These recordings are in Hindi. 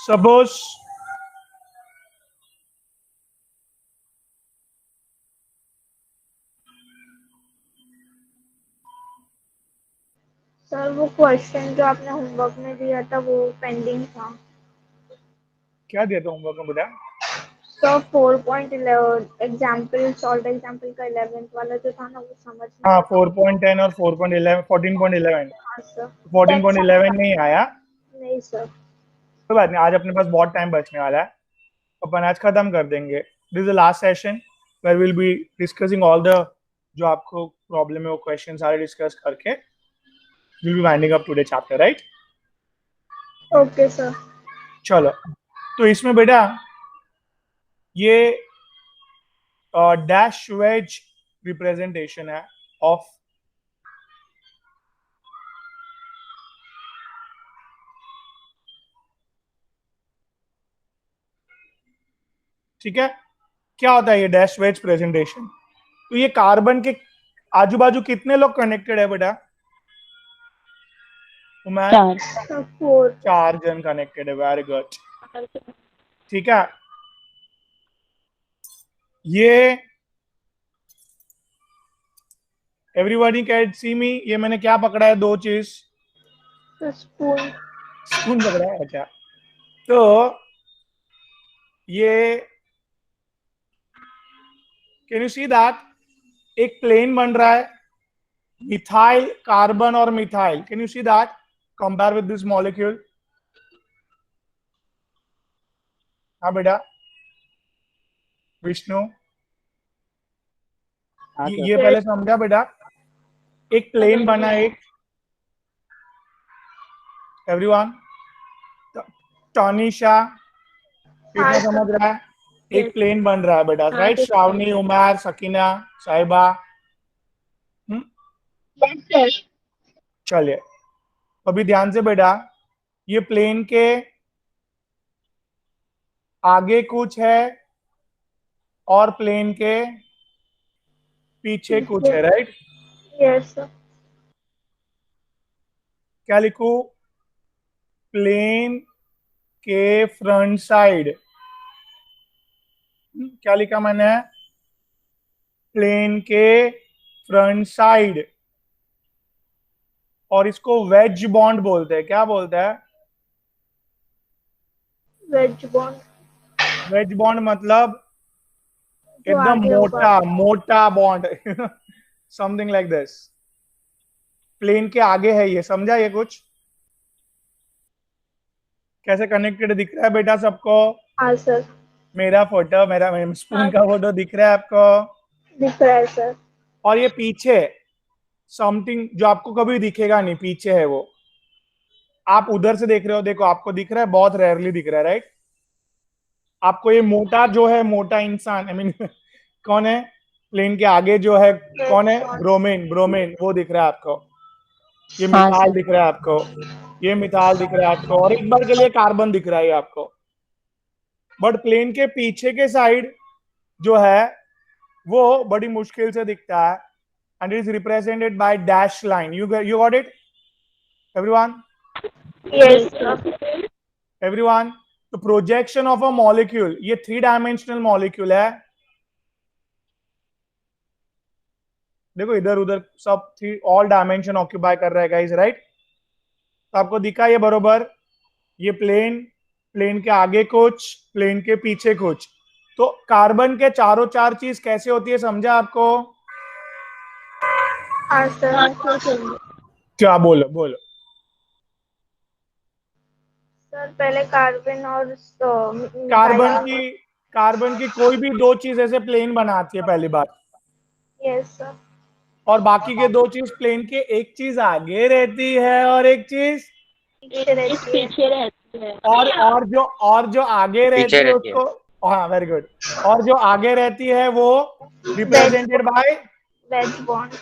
Suppose सर वो क्वेश्चन जो आपने होमवर्क में दिया था वो पेंडिंग था। क्या दिया था होमवर्क में बेटा? सर 4.11 एग्जाम्पल सॉल्व एग्जाम्पल का 11th वाला जो था ना वो समझ नहीं हाँ, आया। 4.10 और 4.11 14.11 हाँ सर। 14.11 नहीं आया। नहीं सर। कोई बात नहीं, आज अपने पास बहुत टाइम बचने वाला है, अपन आज खत्म कर देंगे। This is the last session where will be discussing all the जो आपको प्रॉब्लम है वो क्वेश्चन सारे डिस्कस करके will be winding up today chapter, right? Okay sir. चलो, तो इसमें बेटा ये डैश वेज रिप्रेजेंटेशन है ऑफ ठीक है। क्या होता है ये डैश वेज प्रेजेंटेशन? तो ये कार्बन के आजू बाजू कितने लोग कनेक्टेड है बेटा? उमर, 4। 4 जन कनेक्टेड है, वेरी गुड। ठीक है, ये एवरीबॉडी कैन सी मी, ये मैंने क्या पकड़ा है? 2 चीज। स्पून। स्पून पकड़ा है क्या? तो ये कैन यू सी दैट एक प्लेन बन रहा है, मिथाइल कार्बन और methyl. Can you see that? Compare with this molecule. हाँ बेटा विष्णु, ये पहले समझा बेटा। एक प्लेन बना, एक एवरीवन, टॉनिशा कितना समझ रहा है? एक प्लेन बन रहा है बेटा, राइट? श्रावणी, उमर, सकीना, साहिबा। चलिए अभी ध्यान से बेटा, ये प्लेन के आगे कुछ है और प्लेन के पीछे कुछ है, राइट? Yes sir. क्या लिखूं? प्लेन के फ्रंट साइड। क्या लिखा मैंने? प्लेन के फ्रंट साइड। और इसको वेज बॉन्ड बोलते हैं। क्या बोलते हैं? Veg bond. वेज बॉन्ड मतलब जो एकदम आगे होगा। मोटा मोटा bond something like this. Plane के आगे है ये, समझा? ये कुछ कैसे कनेक्टेड दिख रहा है बेटा सबको? हाँ सर। मेरा फोटो, मेरा स्पून का फोटो दिख रहा है आपको? दिख रहा है सर। और ये पीछे समथिंग जो आपको कभी दिखेगा नहीं, पीछे है वो। आप उधर से देख रहे हो, देखो आपको दिख रहा है, बहुत रेयरली दिख रहा है, राइट? आपको ये मोटा जो है, मोटा इंसान, आई मीन कौन है प्लेन के आगे जो है? कौन है? ब्रोमीन, ब्रोमीन वो दिख रहा है आपको। ये मिथाल दिख रहा है आपको, ये मिथाल दिख रहा है आपको, और एक बार के लिए कार्बन दिख रहा है आपको। बट प्लेन के पीछे के साइड जो है वो बड़ी मुश्किल से दिखता है, and is represented by dash line. You got it everyone? Yes sir. Everyone, तो प्रोजेक्शन ऑफ अ मॉलिक्यूल, ये 3 डायमेंशनल मॉलिक्यूल है। देखो इधर उधर सब 3 ऑल डायमेंशन ऑक्यूपाई कर रहा है गाइस, राइट? तो आपको दिखा ये बरोबर, ये प्लेन, प्लेन के आगे कुछ, प्लेन के पीछे कुछ। तो कार्बन के चारों 4 चीज कैसे होती है, समझा आपको? हाँ सर। क्या बोलो बोलो? सर पहले कार्बन और कार्बन मिथाइल। की कार्बन की कोई भी 2 चीज ऐसे प्लेन बनाती है पहली बात, यस सर। और बाकी के 2 चीज प्लेन के एक चीज आगे रहती है और एक चीज पीछे रहती है। और जो आगे रहती है उसको, हाँ वेरी गुड, और जो आगे रहती है वो रिप्रेजेंटेड बाय, वेज बॉन्ड।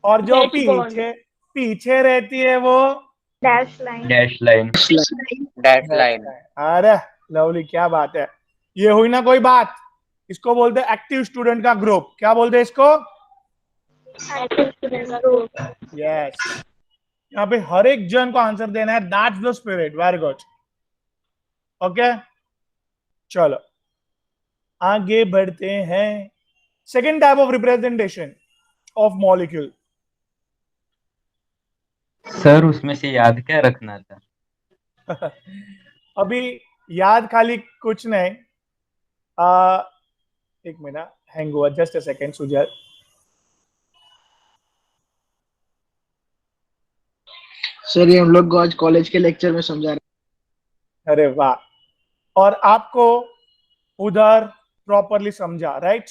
और जो पीछे पीछे रहती है वो dash line. Dash line. Dash line. अरे लवली, क्या बात है! ये हुई ना कोई बात। इसको बोलते हैं एक्टिव स्टूडेंट का ग्रुप। क्या बोलते हैं इसको? यस। यहाँ पे हर एक जन को आंसर देना है, that's the spirit, very good. Okay, चलो आगे बढ़ते हैं। Second type of representation of molecule. Sir उसमें से याद क्या रखना था? अभी याद खाली कुछ नहीं। एक मिनट, हैंग हुआ, just a second Sujal. Sir ये हम लोग को आज कॉलेज के लेक्चर में समझा रहे। अरे वाह, और आपको उधर प्रॉपरली समझा, राइट?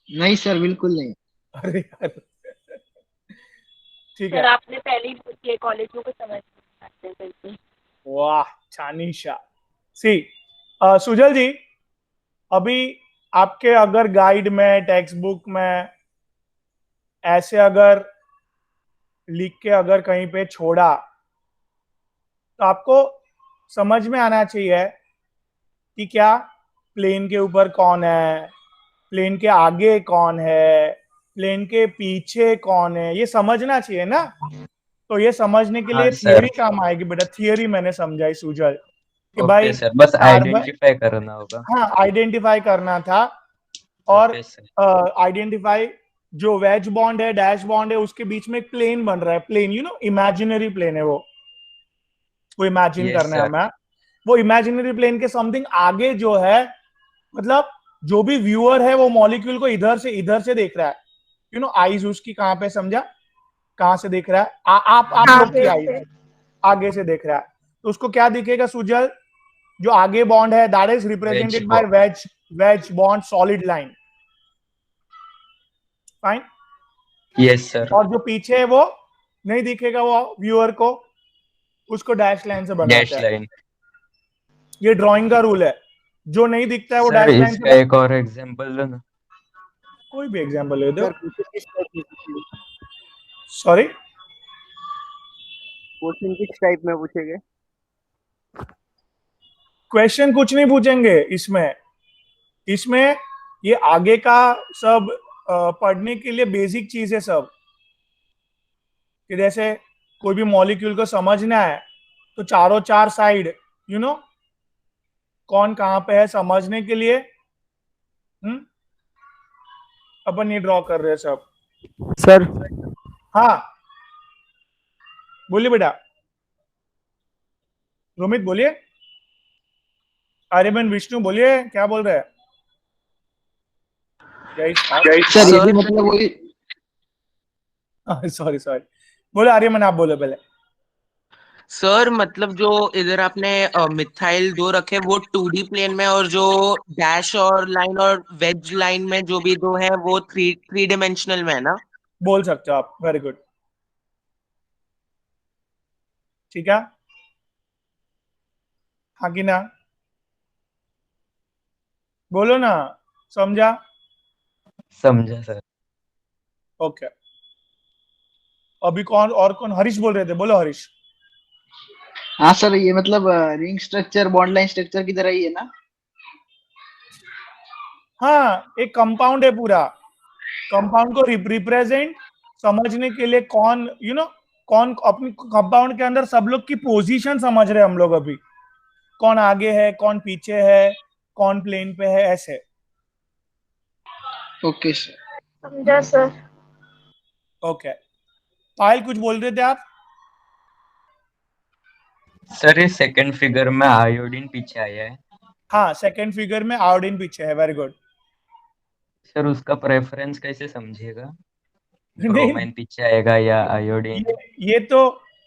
नहीं सर, बिल्कुल नहीं। अरे यार, ठीक सर है। आपने पहले ही पूछ लिया, कॉलेज में कुछ समझ नहीं आते बिल्कुल। वाह चानीशा। सी सुजल जी, अभी आपके अगर गाइड में, टेक्स्ट बुक में ऐसे अगर लिख के अगर कहीं पे छोड़ा तो आपको समझ में आना चाहिए कि क्या प्लेन के ऊपर कौन है, प्लेन के आगे कौन है, प्लेन के पीछे कौन है, ये समझना चाहिए ना। तो ये समझने के लिए हाँ थियरी सर। काम आएगी बेटा। थियरी मैंने समझाई सुजल कि भाई ओके सर, बस कार्बन, आइडेंटिफाई करना होगा। हाँ आइडेंटिफाई करना था। और ओके सर। आइडेंटिफाई जो वेज बॉन्ड है, डैश बॉन्ड है, उसके बीच में एक प्लेन बन रहा है। Plane, you know, imaginary plane है वो इमेजिन यस करना है सर। हमें। वो इमेजिनरी प्लेन के समथिंग आगे जो है, मतलब जो भी व्यूअर है वो मॉलिक्यूल को इधर से देख रहा है। यू नो, आईज उसकी कहां पे, समझा? कहां से देख रहा है? आप लोग की आगे आईज से। आगे से देख रहा है। तो उसको क्या दिखेगा सुजल? जो आगे बॉन्ड है that is represented by wedge bond solid line. Fine. Yes sir. और जो पीछे है वो नहीं दिखेगा वो व्यूअर को, उसको डैश लाइन से बनाते डैश हैं। लाइन। ये ड्राइंग का रूल है, जो नहीं दिखता है वो सर डैश लाइन इसका से। एक और एग्जांपल दो ना। कोई भी एग्जांपल ले दो। सर क्वेश्चन किस टाइप में पूछेंगे? सॉरी, क्वेश्चन किस टाइप में पूछेंगे? क्वेश्चन कुछ नहीं पूछेंगे इसमें। इसमें ये आगे का सब पढ़ने के लिए बेसिक चीज है सब, कि जैसे कोई भी मॉलिक्यूल को समझना है तो चारों चार साइड, यू नो, कौन कहां पे है समझने के लिए अपन ये ड्रॉ कर रहे हैं सब। सर हाँ बोलिए बेटा, रोमित बोलिए, आर्यमन, विष्णु बोलिए, क्या बोल रहे हैं? सर ये भी मतलब वही। सॉरी सॉरी, बोले आर्यमन, आप बोले पहले। सर मतलब जो इधर आपने मिथाइल दो रखे वो 2D प्लेन में, और जो डैश और लाइन और वेज लाइन में जो भी दो है वो थ्री डिमेंशनल में है ना? बोल सकते हो आप, वेरी गुड, ठीक है। हाँ कि ना, बोलो ना, समझा? समझा सर। ओके, अभी कौन और कौन? हरीश बोल रहे थे, बोलो हरीश। हाँ सर, ये मतलब ring structure bond line structure की तरह ही है ना? हाँ, एक कंपाउंड है पूरा। कंपाउंड को रिप्रेजेंट समझने के लिए कौन, यू नो, कौन अपनी कंपाउंड के अंदर सब लोग की पोजीशन समझ रहे हैं हम लोग अभी। कौन आगे है, कौन पीछे है, कौन प्लेन पे है, ऐसे। Okay sir. समझा सर। ओके, पायल कुछ बोल रहे थे आप? सर ये सेकंड फिगर में आयोडीन पीछे आया है। हाँ, सेकंड फिगर में आयोडीन पीछे है, वेरी गुड। सर उसका प्रेफरेंस कैसे समझिएगा? नहीं, ब्रोमाइन पीछे आएगा या आयोडीन? ये तो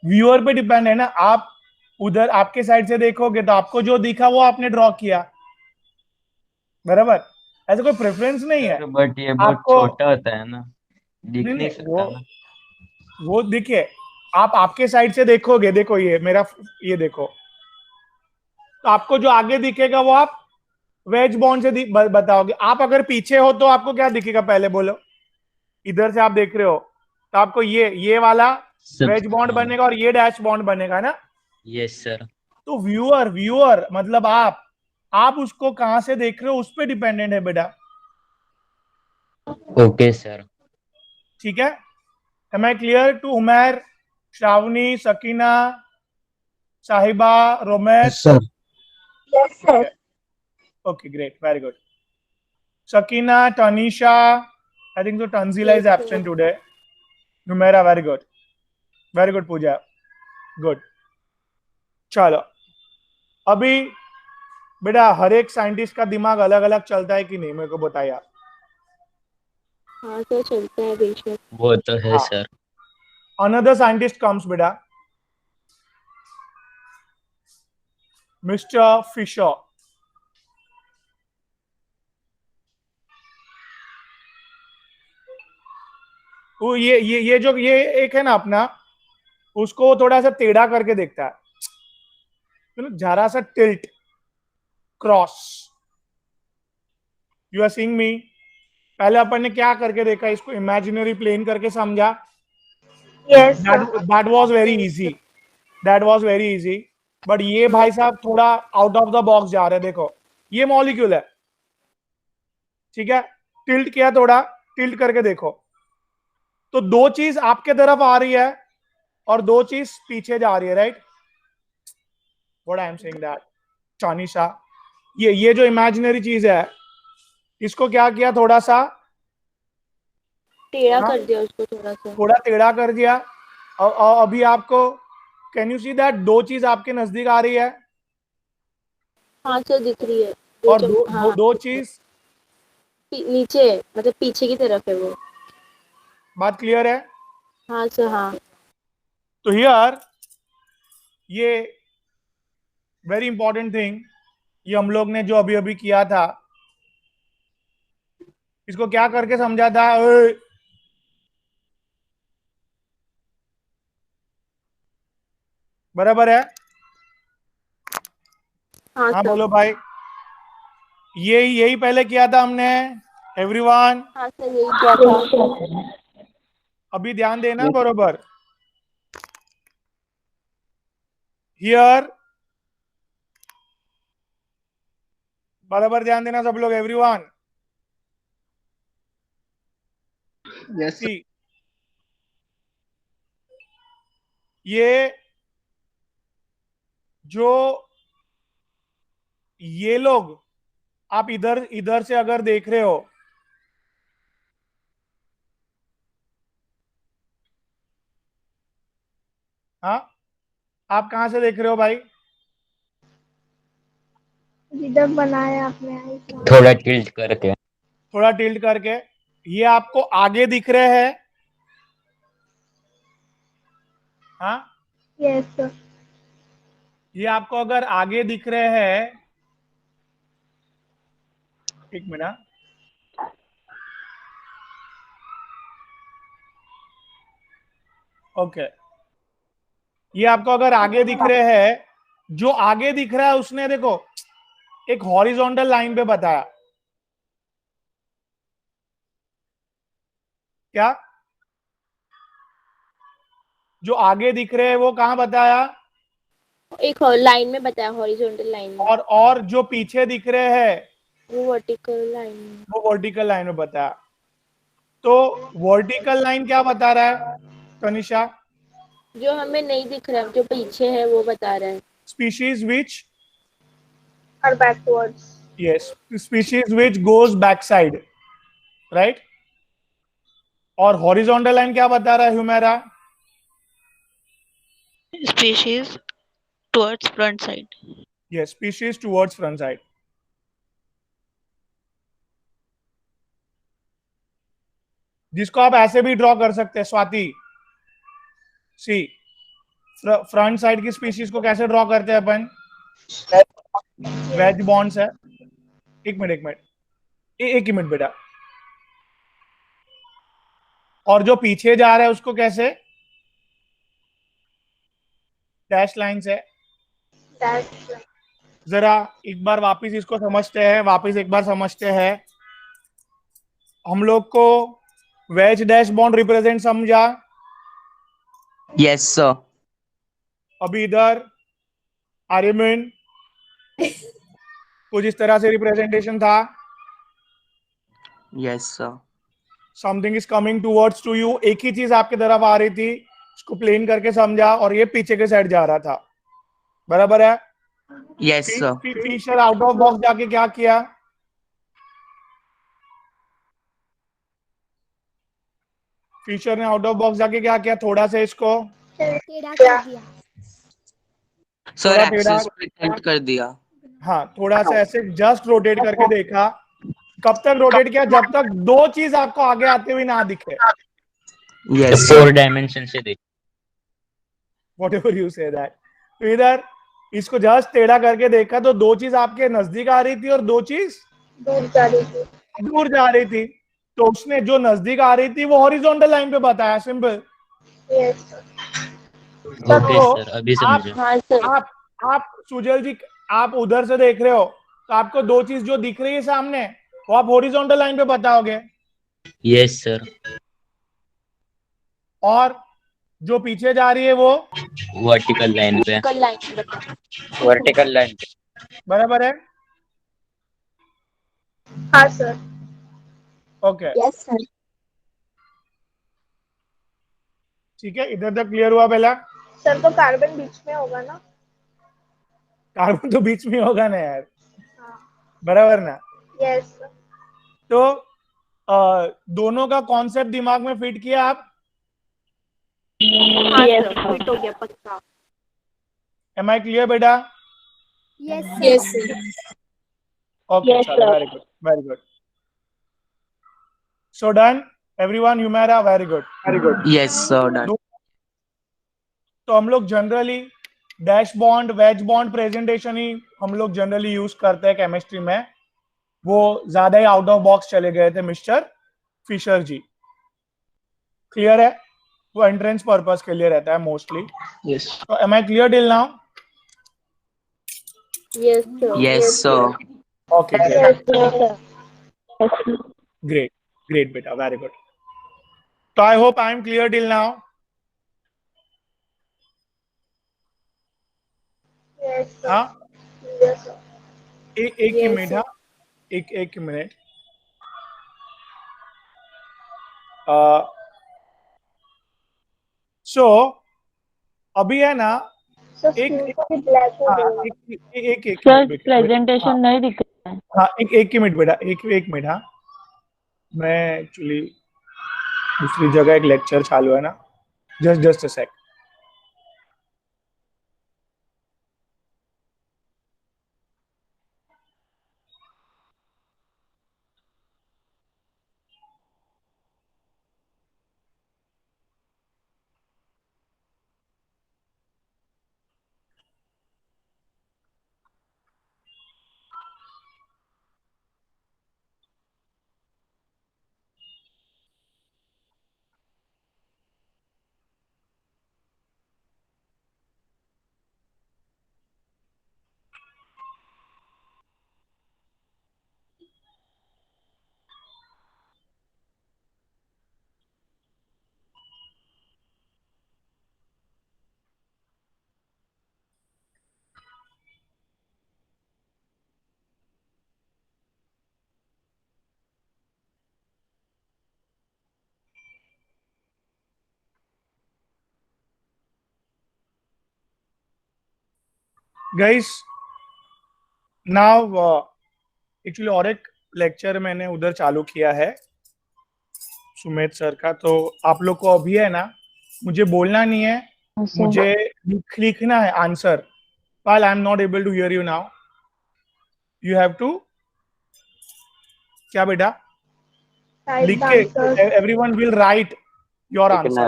व्यूअर पे डिपेंड है ना। आप उधर आपके साइड से देखोगे तो आपको जो दिखा वो आपने ड्रॉ किया, बराबर। ऐसा कोई प्रेफरेंस नहीं है सर बट ये बहुत आपको। छोटा होता है ना, दिख नहीं नहीं नहीं, सकता ना। वो देखिए, आप आपके साइड से देखोगे, देखो ये मेरा, ये देखो, तो आपको जो आगे दिखेगा वो आप वेज बॉन्ड से बताओगे। आप अगर पीछे हो तो आपको क्या दिखेगा, पहले बोलो। इधर से आप देख रहे हो तो आपको ये वाला वेज बॉन्ड बनेगा और ये डैश बॉन्ड बनेगा ना। Yes sir. तो व्यूअर व्यूअर मतलब आप उसको कहां से देख रहे हो उस पर डिपेंडेंट है बेटा, ओके सर। ठीक है। Am I clear to Umair, Shravani, Sakina, Sahiba, Romesh? Sir Yes, sir. Okay, great, very good. Sakina, Tanisha, I think so Tanzila is absent today. Numera, very good Pooja, good. चलो अभी बेटा हर एक साइंटिस्ट का दिमाग अलग अलग चलता है कि नहीं मेरे को बताइए आप। हाँ सर चलता है बेशक। वो तो है हाँ। सर। Another scientist comes बेटा, Mr. Fisher. वो ये जो ये एक है ना अपना, उसको थोड़ा सा टेढ़ा करके देखता है, जरा सा tilt cross. You are seeing me. पहले अपन ने क्या करके देखा, इसको इमेजिनरी प्लेन करके समझा। Yes, sir. That was very easy, but ये भाई साहब थोड़ा आउट ऑफ द बॉक्स जा रहे हैं। देखो ये मॉलिक्यूल है, ठीक है, टिल्ट किया, थोड़ा टिल्ट करके देखो तो दो चीज आपके तरफ आ रही है और दो चीज पीछे जा रही है, right. What I am saying that Chanisha, ये जो इमेजिनरी चीज है इसको क्या किया, थोड़ा सा टेढ़ा हाँ? कर दिया उसको थोड़ा सा। थोड़ा टेढ़ा कर दिया। और अभी आपको कैन यू सी दैट दो चीज आपके नजदीक आ रही है हाँ सर दिख रही है। और दो चीज नीचे है, मतलब पीछे की तरफ है वो। बात क्लियर है। हाँ सर हाँ। तो हियर ये वेरी इंपॉर्टेंट थिंग, ये हम लोग ने जो अभी अभी किया था, इसको क्या करके समझा था। बराबर है। हाँ हाँ सर। बोलो भाई, यही पहले किया था हमने एवरीवन। हाँ सर यही क्या था। अभी ध्यान देना बरोबर। हियर बराबर ध्यान देना सब लोग, एवरीवन। यस सी ये जो ये लोग आप इधर से अगर देख रहे हो, हाँ आप कहां से देख रहे हो भाई। जिधर बनाया आपने ऐसा। थोड़ा टिल्ट करके। थोड़ा टिल्ट करके, ये आपको आगे दिख रहे हैं। हाँ Yes, sir. ये आपको अगर आगे दिख रहे हैं, एक मिनट, ओके, ये आपको अगर आगे दिख रहे हैं, जो आगे दिख रहा है उसने देखो एक हॉरिजॉन्टल लाइन पे बताया, क्या जो आगे दिख रहे हैं वो कहां बताया, एक लाइन में बताया, हॉरिजॉन्टल लाइन में। और जो पीछे दिख रहे हैं वो वर्टिकल लाइन में। वो वर्टिकल लाइन में बताया। तो वर्टिकल लाइन क्या बता रहा है तनिषा, जो हमें नहीं दिख रहा है, जो पीछे है वो बता रहा है। Species which, Or backwards. yes, species which goes backside, right। और हॉरिजॉन्टल लाइन क्या बता रहा है ह्यूमेरा, Species towards front side. yes, species towards front side। जिसको आप ऐसे भी ड्रॉ कर सकते हैं स्वाति, सी फ्रंट साइड की स्पीशीज को कैसे ड्रॉ करते हैं अपन, वेज बॉन्ड्स है। एक मिनट एक ही मिनट बेटा। और जो पीछे जा रहा है उसको कैसे, डैश लाइन से। That's जरा एक बार वापस इसको समझते हैं, हम लोग को वेज डैश बॉन्ड रिप्रेजेंट समझा। Yes sir. अभी इधर आर्यमन कुछ इस तरह से रिप्रेजेंटेशन था। Yes sir. Something is coming towards to you, एक ही चीज आपकी तरफ आ रही थी, इसको प्लेन करके समझा और ये पीछे के साइड जा रहा था, बराबर है। Yes sir. Fisher out of box जाके क्या किया? फिशर ने आउट ऑफ बॉक्स जाके क्या किया? थोड़ा सा इसको टेढ़ा कर दिया। सर थोड़ा एक्सिस पे टिल्ट कर दिया। हाँ, थोड़ा सा ऐसे जस्ट रोटेट करके देखा। कब तक रोटेट किया? जब तक दो चीज आपको आगे आते हुए ना दिखे। यस 4 डायमेंशन से देख। Whatever you say that. तो इधर इसको जस्ट टेढ़ा करके देखा तो दो चीज आपके नजदीक आ रही थी और दो चीज दूर जा रही थी। दूर जा रही थी। तो उसने जो नजदीक आ रही थी वो हॉरिजॉन्टल लाइन पे बताया, सिंपल। Yes sir. ओके तो सर, अभी आप समझे। हाँ सर। आप सुजल जी, आप उधर से देख रहे हो तो आपको दो चीज जो दिख रही है सामने वो आप हॉरिजॉन्टल लाइन पे बताओगे, यस सर। और जो पीछे जा रही है वो वर्टिकल लाइन पे। कल लाइन बता। Vertical line. बराबर है? हाँ सर। Okay, yes sir. ठीक है, इधर तक क्लियर हुआ पहला? सर तो कार्बन बीच में होगा ना? कार्बन तो बीच में होगा ना यार, हाँ। बराबर ना? Yes sir. तो दोनों का कॉन्सेप्ट दिमाग में फिट किया आप? हाँ सर, फिट हो गया पक्का। एम आई क्लियर बेटा? Yes sir. ओके, Yes, चलो, sir. Very good, very good. So done everyone, Humaira, very good, very good. Yes sir done. तो हम लोग generally dash bond, wedge bond presentation ही हम लोग जनरली यूज करते हैं केमिस्ट्री में। वो ज्यादा ही आउट ऑफ बॉक्स चले गए थे मिस्टर फिशर जी। क्लियर है? वो एंट्रेंस पर्पस के लिए रहता है मोस्टली। यस। तो am I clear till now? Yes sir. Yes sir. Okay, great, yes sir. Great, great बेटा, वेरी गुड। तो I hope I am clear till now. Yes sir. हाँ, यस सर। एक ही Yes, मिनट, हाँ, एक मिनट। सो अभी है ना, सर एक स्क्रीन को भी ब्लैक हो हाँ, गया। एक सर मिनट, प्रेजेंटेशन नहीं दिख रहा है। हाँ, एक मिनट बेटा, एक मिनट। हाँ, मैं एक्चुअली दूसरी जगह एक लेक्चर चालू है ना, just a sec. Guys, now actually और एक लेक्चर मैंने उधर चालू किया है सुमेध सर का। तो आप लोग को अभी है ना, मुझे बोलना नहीं है, मुझे लिखना है answer. while I am not able to hear you now, you have to क्या बेटा? लिख के everyone will write your answer.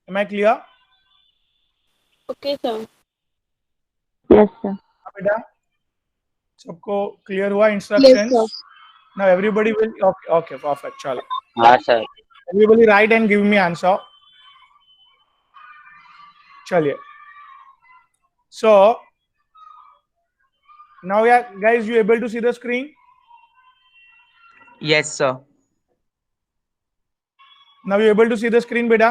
Am I clear? Okay sir. Yes sir. हाँ बेटा, सबको क्लियर हुआ instructions? Now everybody will, okay, perfect, चलो। हाँ sir. Everybody write and give me answer. चलिए। So now yeah, guys, you able to see the screen? Yes sir. Now you able to see the screen बेटा?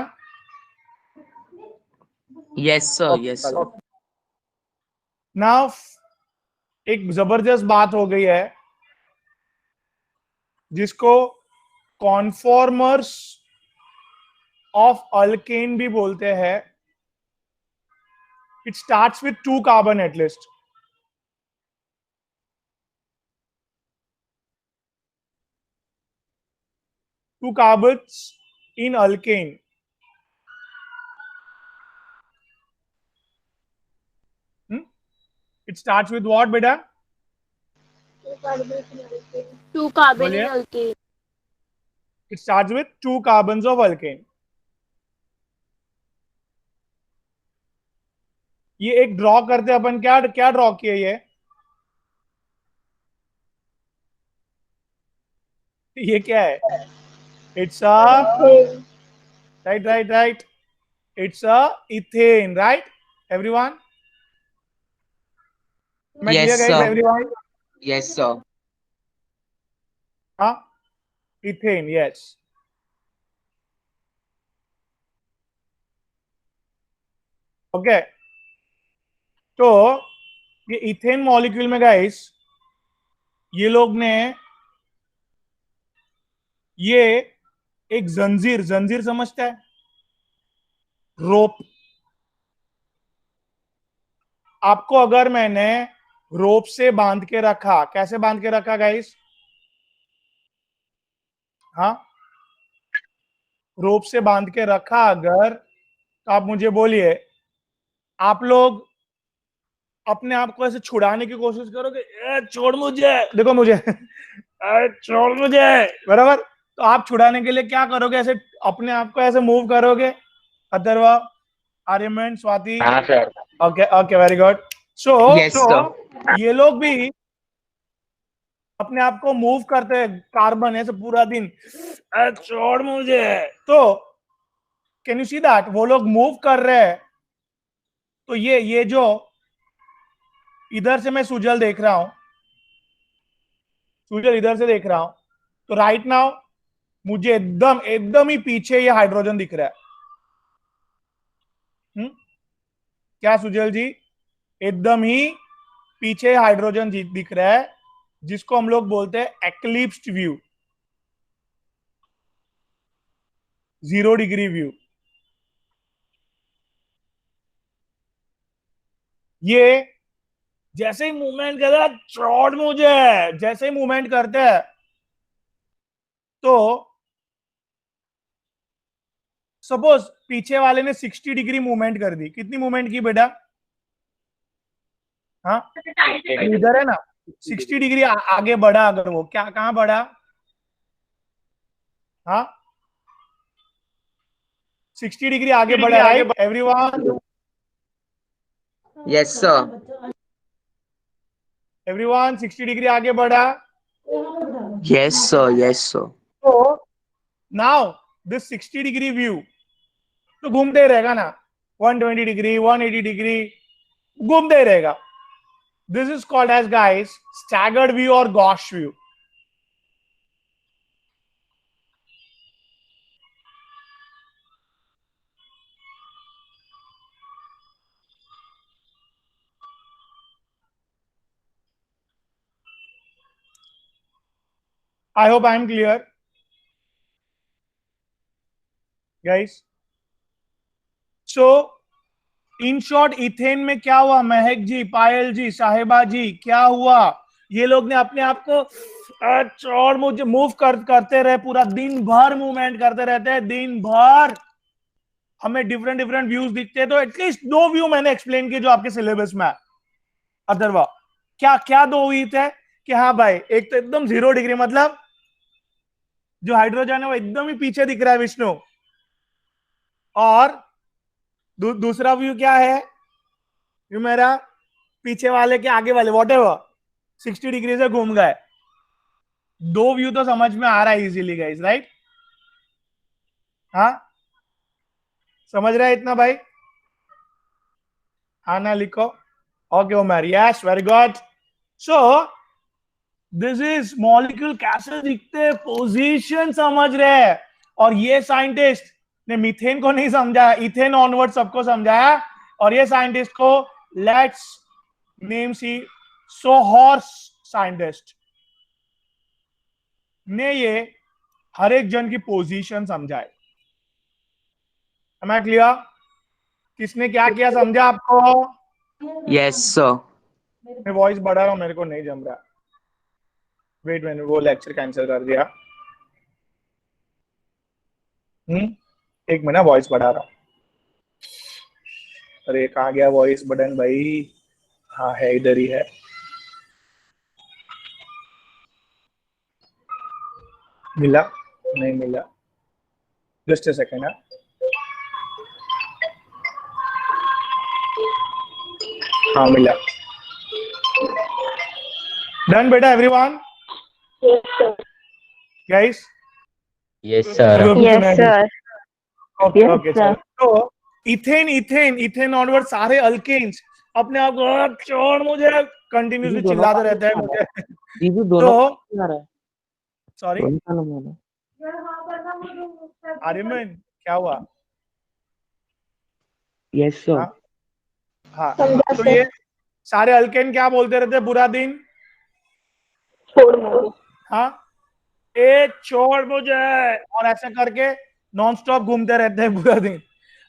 Yes sir. Yes sir. Now एक जबरदस्त बात हो गई है जिसको कॉन्फॉर्मर्स ऑफ अल्केन भी बोलते हैं। It starts with 2 carbon at least. Two carbons in alkane. It starts with what, beta? 2 carbons in alkane. 2 carbon in बोलिए. alkane. It starts with 2 carbons of alkane. ये एक ड्रॉ करते अपन, क्या क्या ड्रॉ किया ये क्या है? It's a right. It's a ethane, right? Everyone? Am I Yes, clear, guys? sir. Everyone? Yes, sir. Huh? Ethane, yes. Okay. तो ये इथेन मॉलिक्यूल में गाइस, ये लोग ने ये एक जंजीर समझता है? रोप. आपको अगर मैंने रोप से बांध के रखा, कैसे बांध के रखा गाइस? हाँ, रोप से बांध के रखा अगर, तो आप मुझे बोलिए, आप लोग अपने आप को ऐसे छुड़ाने की कोशिश करोगे, छोड़ मुझे, देखो मुझे, छोड़ मुझे, बराबर? तो आप छुड़ाने के लिए क्या करोगे? ऐसे अपने आप को ऐसे मूव करोगे. अथर्वा, आर्यमन, स्वाति. हाँ sir. Okay, very good. So Yes, sir. ये लोग भी अपने आप को मूव करते हैं, कार्बन ऐसे पूरा दिन, छोड़ मुझे. तो कैन यू सी दैट वो लोग मूव कर रहे हैं? तो ये जो इधर से मैं सुजल देख रहा हूं, सुजल इधर से देख रहा हूं, तो राइट नाउ मुझे एकदम ही पीछे ये हाइड्रोजन दिख रहा है. क्या सुजल जी? एकदम ही पीछे हाइड्रोजन दिख रहा है, जिसको हम लोग बोलते हैं एक्लिप्स्ड व्यू, 0 डिग्री व्यू. ये जैसे ही मूवमेंट करता है, छोड़ मुझे, जैसे ही मूवमेंट करते हैं, तो सपोज पीछे वाले ने 60 डिग्री मूवमेंट कर दी. कितनी मूवमेंट की बेटा? हाँ, इधर है ना, 60 डिग्री आगे बढ़ा. अगर वो क्या, कहां बढ़ा? हाँ, 60 डिग्री आगे बढ़ा, right everyone? Yes, sir. Everyone 60 degree आगे बढ़ा. Yes, sir. Yes, sir. तो नाउ दिस 60 डिग्री व्यू तो घूमते ही रहेगा ना, 120 डिग्री, 180 डिग्री, घूमते ही रहेगा. This is called as guys staggered view और gauche view. I hope I am clear, guys. So, in short, ethane में क्या हुआ? महक जी, पायल जी, साहिबा जी, क्या हुआ? ये लोग ने अपने आप को और मुझे मूव करते रहे, पूरा दिन भर मूवमेंट करते रहते हैं, दिन भर. हमें डिफरेंट व्यूज दिखते हैं. तो एटलीस्ट 2 व्यू मैंने एक्सप्लेन किए जो आपके सिलेबस में है. अथर्वा, क्या 2 हुई थे? कि हाँ भाई, एक तो एकदम 0 डिग्री, मतलब जो हाइड्रोजन है वो एकदम ही पीछे दिख रहा है, विष्णु. और दूसरा व्यू क्या है? ये मेरा पीछे वाले के आगे वाले, वॉटेवर 60 डिग्री से घूम गए. 2 व्यू तो समझ में आ रहा है इजीली गाइस, राइट? हाँ, समझ रहा है इतना भाई? हाँ ना, लिखो. Okay Umar, yes, very good. So this is molecule कैसे दिखते, पोजीशन समझ रहे हैं. और ये साइंटिस्ट ने मीथेन को नहीं समझाया, इथेन ऑनवर्ड सबको समझाया. और ये साइंटिस्ट को लेट्स नेम सी सोहॉर्स साइंटिस्ट ने ये हर एक जन की पोजीशन समझाए. Am I clear? किसने क्या किया समझा आपको? Yes sir. मैं वॉइस बढ़ा रहा हूँ, मेरे को नहीं जम रहा। वेट, मैंने वो लेक्चर कैंसिल कर दिया। एक मिनट, वॉइस बढ़ा रहा हूँ। अरे कहाँ गया वॉइस बटन भाई? हाँ है, इधर ही है। मिला? नहीं मिला, जस्ट अ सेकेंड। हाँ मिला। डन बेटा everyone? Yes, sir. Guys yes sir. Yes, sir. Okay Yes, okay, sir. चलो। तो इथेन इथेन इथेन ऑनवर्ड सारे अल्केन्स अपने आप को छोड़, मुझे कंटिन्यूसली चिल्लाते रहता है मुझे। दीदी तो दोनों आ रहा है। सॉरी दोनों का नाम है। आर्यमन, क्या हुआ? Yes sir. हाँ हाँ। समझा तो सर। ये सारे अल्केन क्या बोलते रहते हैं पूरा दिन? छोड़ मुझे। हाँ, ए छोड़ मुझे, और ऐसा करके नॉन स्टॉप घूमते रहते हैं पूरा दिन।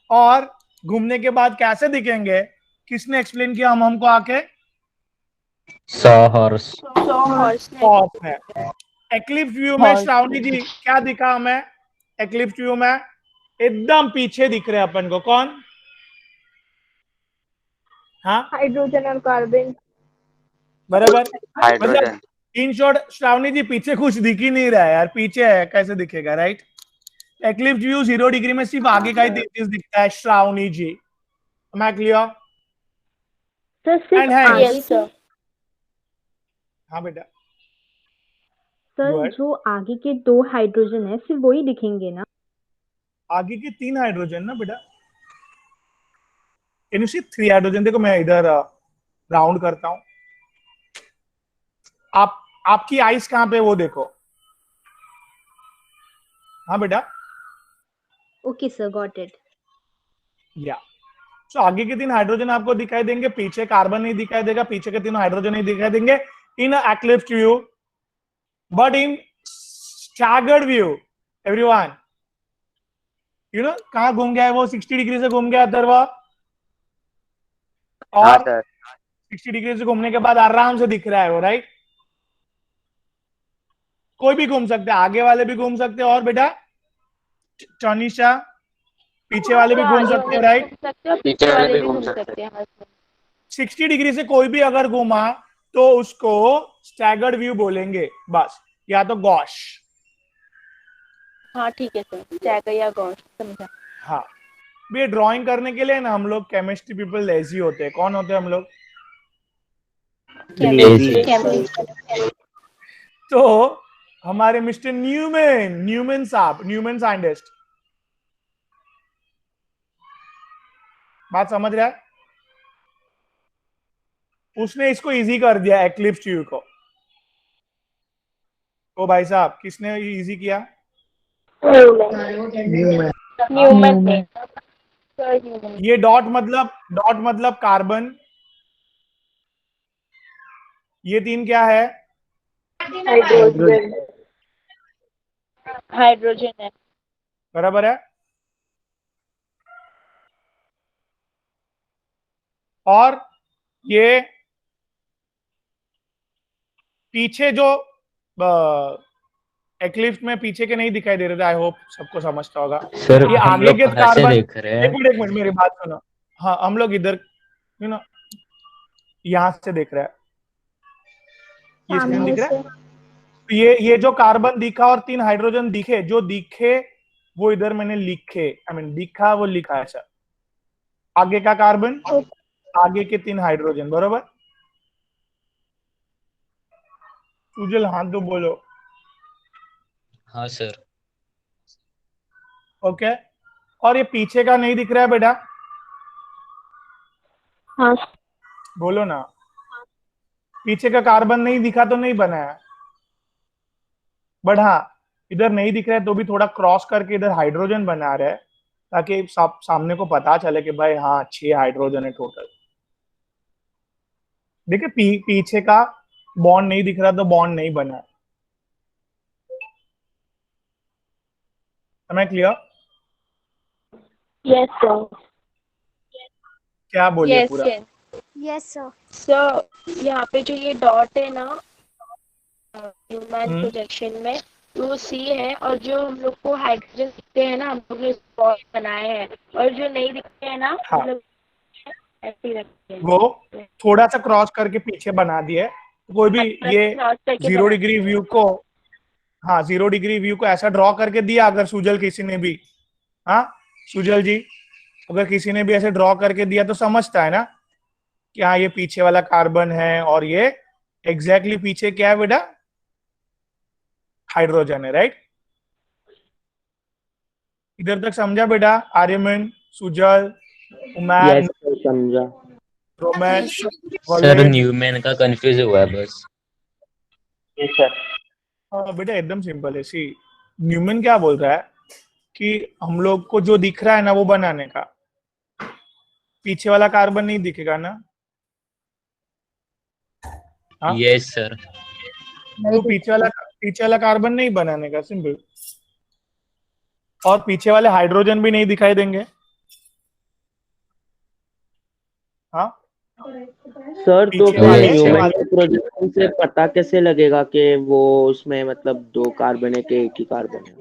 और घूमने के बाद कैसे दिखेंगे? किसने एक्सप्लेन किया हमको आके? Saw horse. हॉर्स ने ऑफ है। एक्लिप्स व्यू में श्रावणी जी क्या दिखा हमें? एक्लिप्स व्यू में एकदम पीछे दिख रहे हैं अपन को, कौन? हाँ हाइड्रोजन और कार्बन। बराबर। मतलब हाइड्रोजन। इन शॉर्ट श्रावणी जी पीछे कुछ दिख ही नहीं रहा है यार, पीछे है कैसे दिखेगा, राइट? एक्लिप्स व्यू 0 डिग्री में सिर्फ आगे का ही चीज दिखता है श्रावणी जी। मैं क्लियर? सर सिर्फ एंड है। आगे यस की, सर। हाँ बेटा, सर Go ahead. जो आगे के 2 हाइड्रोजन है सिर्फ वही दिखेंगे ना? आगे के 3 हाइड्रोजन ना बेटा, कैन यू सी 3 हाइड्रोजन? देखो मैं इधर राउंड करता हूं। आपकी आइस कहां पे वो देखो। हाँ बेटा, ओके सर, गॉट इट। या सो आगे के 3 हाइड्रोजन आपको दिखाई देंगे, पीछे कार्बन नहीं दिखाई देगा, पीछे के 3 हाइड्रोजन नहीं दिखाई देंगे in eclipse view. But in staggered view everyone, you know कहां घूम गया है वो? 60 डिग्री से घूम गया अथर्वा, हाँ और सर। 60 डिग्री से घूमने के बाद आराम से दिख रहा है वो, राइट? कोई भी घूम सकते हैं, आगे वाले भी घूम सकते हैं, और बेटा टनिशा पीछे वाले भी घूम आगे सकते हैं, वाले भी राइट? घूम सकते हैं और पीछे वाले भी घूम सकते हैं। 60 डिग्री से कोई भी अगर घूमा तो उसको स्टैगर्ड व्यू बोलेंगे बस, या तो गॉश। हाँ ठीक है सर, टैगर या गॉश, समझा। हाँ, ये ड्राइंग करने के लिए ना हम लोग केमिस्ट्री पीपल लेजी होते हैं। कौन होते हैं हम लोग? लेजी। केमिस्ट्री। तो हमारे मिस्टर न्यूमैन साहब, न्यूमैन साइंटिस्ट, बात समझ रहा है? उसने इसको इजी कर दिया एक्लिप्स व्यू को। ओ भाई साहब, किसने इजी किया? न्यूमन ने। Sir Newman. ये डॉट मतलब कार्बन। ये 3 क्या है? हाइड्रोजन। हाइड्रोजन है। बराबर है। और ये पीछे जो एक्लिप्स में पीछे के नहीं दिखाई दे रहे थे, आई होप सबको समझता होगा। सर ये हम आगे लोग के कहाँ से कार्बन, देख रहे एक हैं? मिनट मेरी बात सुनो। हाँ, हम लोग इधर यू नो यहां से देख रहे हैं, ये स्क्रीन सामने दिख रहा से। है। तो ये जो कार्बन दिखा और 3 हाइड्रोजन दिखे, जो दिखे वो इधर मैंने लिखे, आई मीन दिखा वो लिखा है सर। आगे का कार्बन, आगे के 3 हाइड्रोजन, बरोबर? सुजल हाथ तो बोलो। हाँ सर। ओके। और ये पीछे का नहीं दिख रहा है बेटा? हाँ बोलो ना। पीछे का कार्बन नहीं दिखा तो नहीं बना है, बट हाँ इधर नहीं दिख रहा है तो भी थोड़ा क्रॉस करके इधर हाइड्रोजन बना रहे हैं, ताकि सामने को पता चले कि भाई हाँ 6 हाइड्रोजन है टोटल। देखिए पीछे का बॉन्ड नहीं दिख रहा तो बॉन्ड नहीं बना है। Am I clear? Yes sir. क्या बोलिए यस पूरा? Yes yes sir. सर यहाँ पे जो ये डॉट है ना ह्यूमन हम्म, प्रोजेक्शन में, वो सी है, और जो हम लोग को हाइड्रोजन दिखते हैं ना, हम लोग ने स्पॉट बनाए हैं, और जो नहीं दिखते हैं ना हाँ मतलब ऐसे ही रखते वो हैं। थोड़ा सा क्रॉस करके पीछे बना दिए। कोई भी ये क्रॉस करके 0 डिग्री व्यू को, हाँ 0 डिग्री व्यू को ऐसा ड्रॉ करके दिया अगर सुजल किसी ने भी, हाँ सुजल जी अगर किसी ने भी ऐसे ड्रॉ करके दिया तो समझता है ना कि हाँ ये पीछे वाला कार्बन है और ये एग्जैक्टली पीछे क्या है बेटा, हाइड्रोजन है, राइट। इधर तक समझा बेटा, आर्यमन, सुजल, उमैन, समझा। रोमैन, सर वलेज। न्यूमैन का कंफ्यूज हुआ है बस। Yes sir. हाँ बेटा एकदम सिंपल है। सी न्यूमन क्या बोल रहा है कि हम लोग को जो दिख रहा है ना वो बनाने का, पीछे वाला कार्बन नहीं दिखेगा ना। हाँ यस सर। तो पीछे वाला कार्बन नहीं बनाने का, सिंपल। और पीछे वाले हाइड्रोजन भी नहीं दिखाई देंगे। हाँ सर तो पीछे फिर वाले न्यूमैन के प्रोजेक्शन से पता कैसे लगेगा कि वो उसमें मतलब 2 कार्बन है कि एक ही कार्बन है?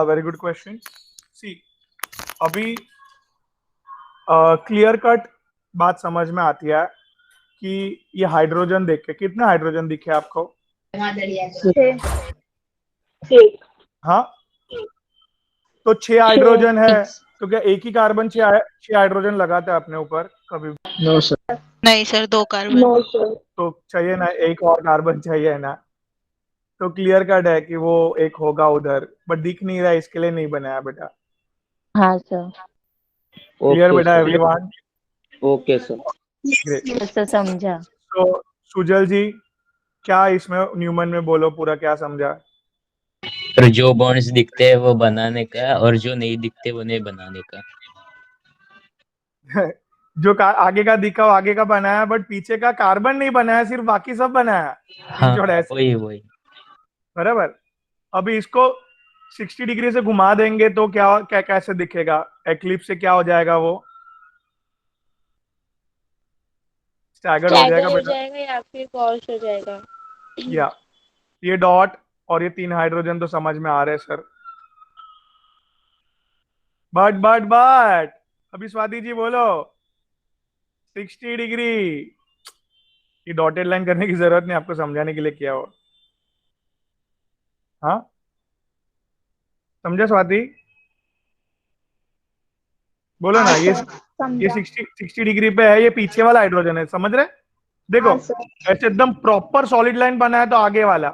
Very good question. सी अभी क्लियर कट बात समझ में आती है कि ये हाइड्रोजन देख के कितने हाइड्रोजन दिखे आपको। हाँ तो 6 हाइड्रोजन है, तो क्या एक ही कार्बन 6 हाइड्रोजन लगाता है अपने ऊपर कभी भी? No sir. नहीं सर, 2 कार्बन। No sir. तो चाहिए ना, एक और कार्बन चाहिए ना। तो क्लियर कट है कि वो एक होगा उधर, बट दिख नहीं रहा, इसके लिए नहीं बनाया बेटा। हाँ सर। क्लियर ओके बेटा sir. Everyone? Okay sir. Great. Sir समझा। तो सुजल जी क्या इसमें न्यूमन में बोलो पूरा क्या समझा? पर जो बॉन्ड्स दिखते हैं वो बनाने का, और जो नहीं दिखते वो नहीं बनाने का। जो आगे का दिखा वो आगे का बनाया, बट पीछे का कार्बन नहीं बनाया, सिर्फ बाकी सब बनाया। हाँ ऐसे वही। बराबर। अभी इसको 60 डिग्री से घुमा देंगे तो क्या क्या कैसे दिखेगा, एक्लिप्स से क्या हो जाएगा, वो स्टैगर्ड हो स्टैगर जाएगा हो बेटा। जाएगा या फिर गॉश हो जाएगा। या ये डॉट और ये 3 हाइड्रोजन तो समझ में आ रहे हैं सर। बट अभी स्वाति जी बोलो 60 डिग्री। ये डॉटेड लाइन करने की जरूरत नहीं, आपको समझाने के लिए किया हो। हाँ समझा स्वाति? बोलो हाँ ना, ये सर ये समझा। 60 डिग्री पे है, ये पीछे वाला हाइड्रोजन है, समझ रहे? देखो हाँ सर। ऐसे एकदम प्रॉपर सॉलिड लाइन बनाया तो आगे वाला,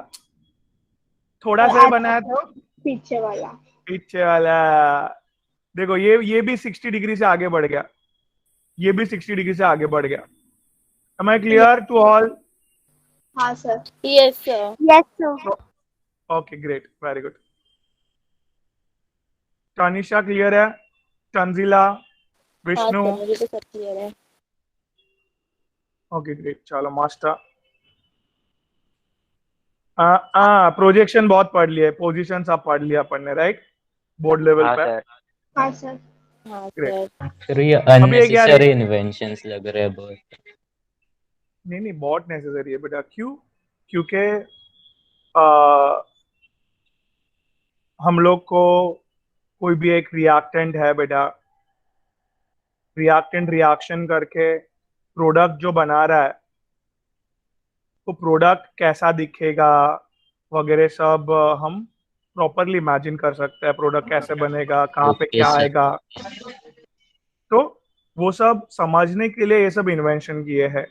थोड़ा और सा ही ऐसा बनाया तो पीछे वाला। पीछे वाला। देखो ये भी 60 डिग्री से आगे बढ़ गया, ये भी 60 डिग्री से आगे बढ़ गया। Am I clear to all? हाँ sir. Yes sir. Yes sir. Okay great, very good. Tanisha clear है? तंजिला, हाँ विष्णु? सर, मुझे तो सब क्लियर है। ओके ग्रेट, चलो मास्टर। प्रोजेक्शन बहुत पढ़ लिया है, पोजीशन सब पढ़ लिया अपन ने, राइट, बोर्ड लेवल हाँ पे। सर। हाँ सर। हाँ ग्रेट। सर। फिर ये अभी एक यार अननेसेसरी इन्वेंशंस लग रहे हैं बहुत। नहीं बहुत नेसेसरी है बेटा। क्यों? क्योंकि आ, हम लोग को कोई भी एक रिएक्टेंट है बेटा, रिएक्टेंट रिएक्शन करके प्रोडक्ट जो बना रहा है, वो प्रोडक्ट कैसा दिखेगा वगैरह सब हम प्रॉपरली इमेजिन कर सकते हैं। प्रोडक्ट कैसे बनेगा, कहाँ पे ओके क्या सर। आएगा, तो वो सब समझने के लिए ये सब इन्वेंशन किए हैं।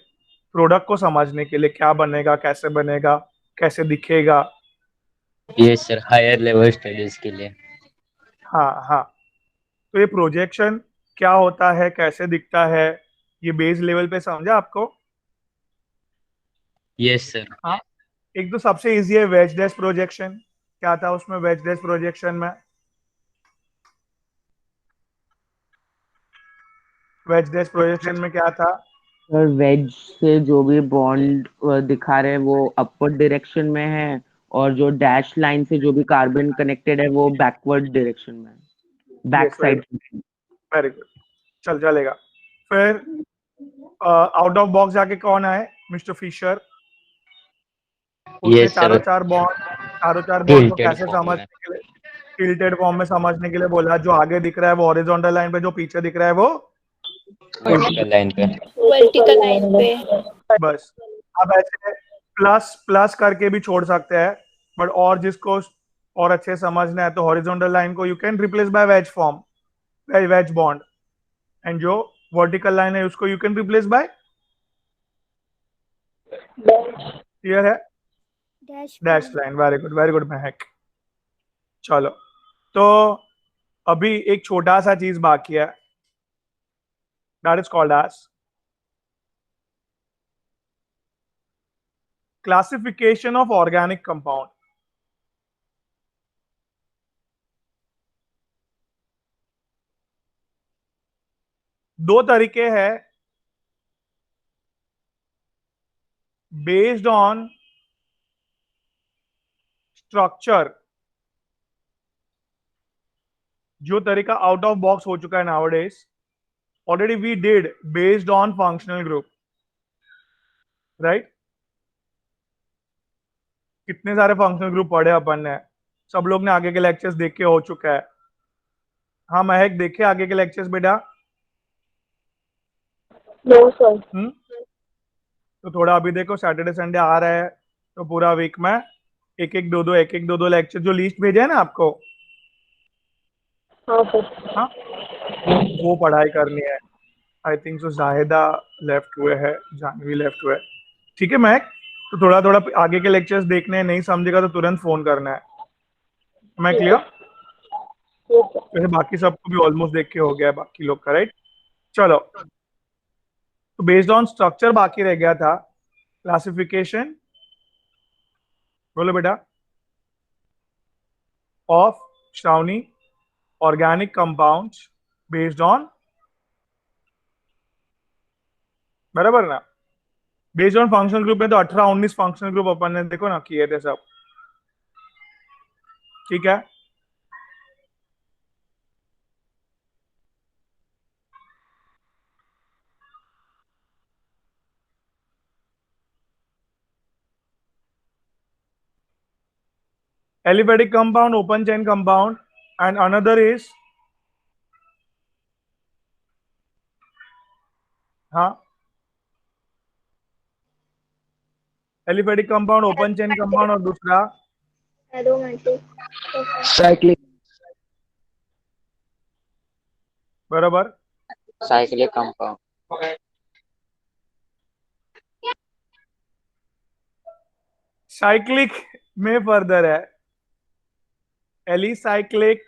प्रोडक्ट को समझने के लिए क्या बनेगा, कैसे दिखेगा। Yes sir, higher level studies के लिए। हाँ हाँ। तो ये प्रोजेक्शन क्या होता है, कैसे दिखता है, ये बेस लेवल पे समझा आपको? Yes sir. हाँ। एक तो सबसे इजी है वेज डैश प्रोजेक्शन। क्या था उसमें वेज डैश प्रोजेक्शन में? वेज डैश प्रोजेक्शन में क्या था? सर वेज से जो भी बॉन्ड दिखा रहे हैं वो अपवर्ड डायरेक्शन में है, और जो डैश लाइन से जो भी कार्बन कनेक्टेड है वो बैकवर्ड डायरेक्शन में है, back yes, very side. Very good, चल चलेगा। फिर आउट ऑफ बॉक्स जाके कौन आए? Mister Fisher. उसने यस चारों सर, चार बॉन्ड को टिल्टेड कैसे फॉर्म में, समझने के लिए, टिल्टेड फॉर्म में समझने के लिए बोला। जो आगे दिख रहा है वो हॉरिजॉन्टल लाइन पे, जो पीछे दिख रहा है वो वर्टिकल लाइन पे। वर्टिकल लाइन पे। बस। अब ऐसे प्लस प्लस करके भी छोड़ सकते हैं, बट और जिसको और अच्छे समझना है तो हॉरिजॉन्टल लाइन को you can replace by wedge form, wedge bond, and जो वर्टिकल लाइन है उसको you can replace by, clear है, dash line. Very good Mahak. चलो, तो अभी एक छोटा सा चीज बाकी है, that is called as classification of organic compound. दो तरीके हैं बेस्ड ऑन स्ट्रक्चर। जो तरीका आउट ऑफ बॉक्स हो चुका है nowadays, already we did based on functional group, right? कितने सारे फंक्शनल ग्रुप पढ़े अपन ने, सब लोग ने आगे के लेक्चर्स देख के हो चुका है। हाँ महक, देखे आगे के लेक्चर्स बेटा? No sir. तो थोड़ा अभी देखो, सैटरडे संडे आ रहा है तो पूरा वीक में एक एक दो दो लेक्चर जो लिस्ट भेजा है ना आपको, हाँ सर। हाँ, वो पढ़ाई करनी है। I think so Zahida left हुए है, जानवी लेफ्ट हुए है। ठीक है महक, तो थोड़ा थोड़ा आगे के लेक्चर्स देखने हैं, नहीं समझेगा तो तुरंत फोन करना है। मैं क्लियर? वैसे बाकी सबको भी ऑलमोस्ट देख के हो गया है बाकी लोग का, राइट? चलो, तो बेस्ड ऑन स्ट्रक्चर बाकी रह गया था क्लासिफिकेशन, बोलो बेटा, of Shravani organic compounds based on, बराबर ना? बेस्ड ऑन फंक्शनल ग्रुप में तो 18-19 फंक्शनल ग्रुप अपन ने देखो ना किए थे सब, ठीक है? Aliphatic compound, open chain compound, and another is, हाँ, aliphatic compound, open chain compound, और दूसरा एरोमेटिक। साइक्लिक। बराबर। Cyclic compound. साइक्लिक में फर्दर है एलिसाइक्लिक।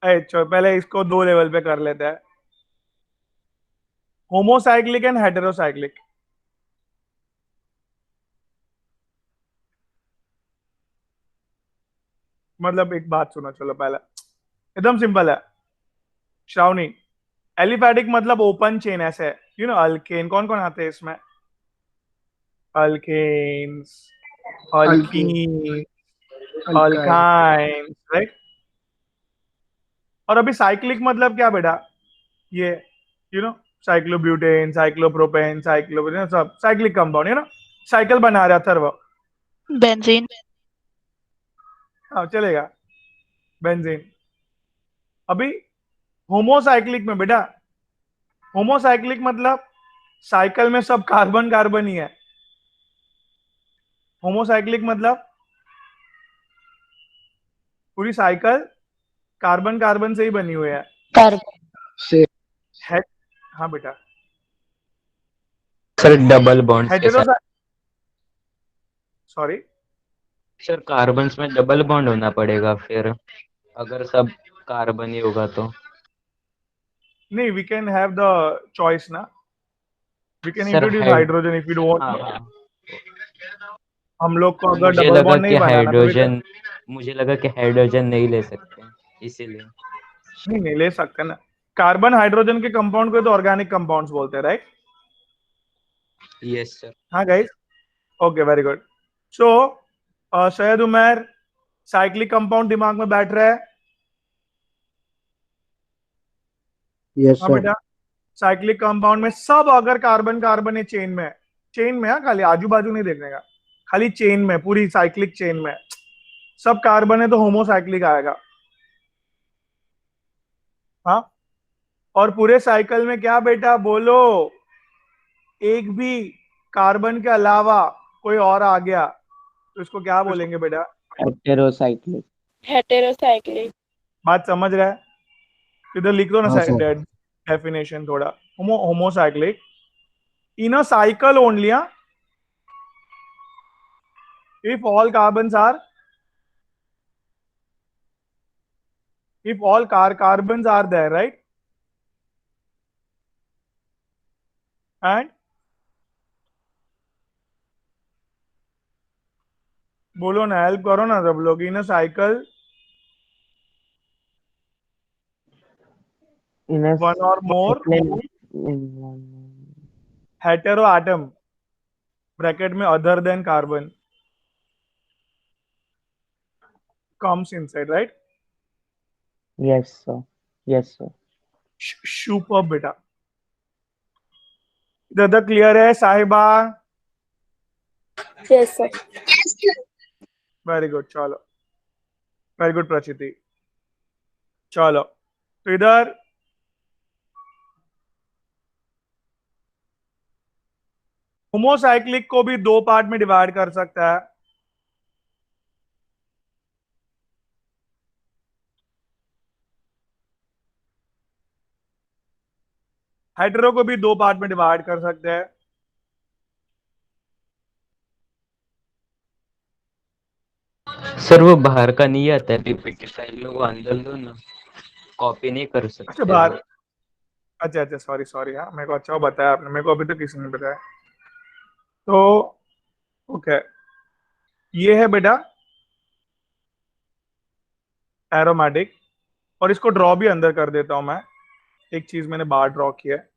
अच्छा, पहले इसको दो लेवल पे कर लेते हैं, होमोसाइक्लिक एंड हेटेरोसाइक्लिक। मतलब एक बात सुनो, चलो पहले एकदम सिंपल है श्रावणी। एलिफेटिक मतलब ओपन चेन, ऐसे यू नो अल्केन, कौन कौन आते हैं इसमें? Alkanes, alkene, alkynes, right? और अभी साइक्लिक मतलब क्या बेटा? ये यू नो साइक्लोब्यूटेन, साइक्लोप्रोपेन, सब cyclic compound, you know cycle बना रहा था वो। बेंजीन। हाँ चलेगा, बेंजीन। अभी होमोसाइक्लिक में बेटा, होमोसाइक्लिक मतलब साइकिल में सब कार्बन कार्बन ही है। होमोसाइक्लिक मतलब पूरी साइकिल कार्बन कार्बन से ही बनी हुई है। से हाँ बेटा, सर डबल बॉन्ड्स के साथ। सॉरी सर कार्बन्स में डबल बॉन्ड होना पड़ेगा फिर, अगर सब कार्बन ही होगा तो। नहीं, we can have the choice ना, we can sir introduce hydrogen if you want. हाँ, हम लोग को अगर मुझे डबल लगा बॉन्ड कि नहीं बनाना तो हाइड्रोजन, मुझे लगा कि हाइड्रोजन नहीं ले सकते, इसीलिए। नहीं ले सकते ना। कार्बन हाइड्रोजन के कंपाउंड को तो ऑर्गेनिक कंपाउंड्स बोलते हैं, राइट? Yes sir. हाँ गाइस, ओके वेरी गुड। सो सैयद उमर, साइक्लिक कंपाउंड दिमाग में बैठ रहा है? यस हाँ सर। बेटा, साइक्लिक कंपाउंड में सब अगर कार्बन कार्बन है चेन में, चेन में है, खाली आजू बाजू नहीं देखने का, खाली चेन में, पूरी साइक्लिक चेन में सब कार्बन है तो होमोसाइक्लिक आएगा। हाँ, और पूरे साइकिल में क्या बेटा बोलो, एक भी कार्बन के अलावा कोई और आ गया तो इसको क्या बोलेंगे बेटा? हेटेरोसाइक्लिक। हेटेरोसाइक्लिक। बात समझ रहा है? इधर लिख दो ना हाँ सर। डेफिनेशन थोड़ा। Homocyclic in a cycle only, if all carbons are if all carbons are there, right, and बोलो ना, हेल्प करो ना सब लोग। In a cycle In a one or more hetero atom bracket में other than carbon comes inside, right? Yes sir. Yes sir. Super बेटा। इधर क्लियर है Sahiba? Yes sir. Very good, चलो वेरी गुड प्रचिति। चलो तो इधर होमोसाइक्लिक को भी दो पार्ट में डिवाइड कर सकता है। हेटेरो को भी दो पार्ट में डिवाइड कर सकते हैं। सर वो बाहर का नहीं आता है पीपीटी फाइल में, वो अंदर लो ना, कॉपी नहीं कर अच्छा सकते बाहर, वो। अच्छा अच्छा, सॉरी सॉरी, हाँ मेरे को अच्छा बताया आपने, मेरे को अभी तक किसी ने बताया। तो ओके, ये है बेटा एरोमेटिक, और इसको ड्रॉ भी अंदर कर देता हूं मैं। एक चीज मैंने बाहर ड्रॉ किया है।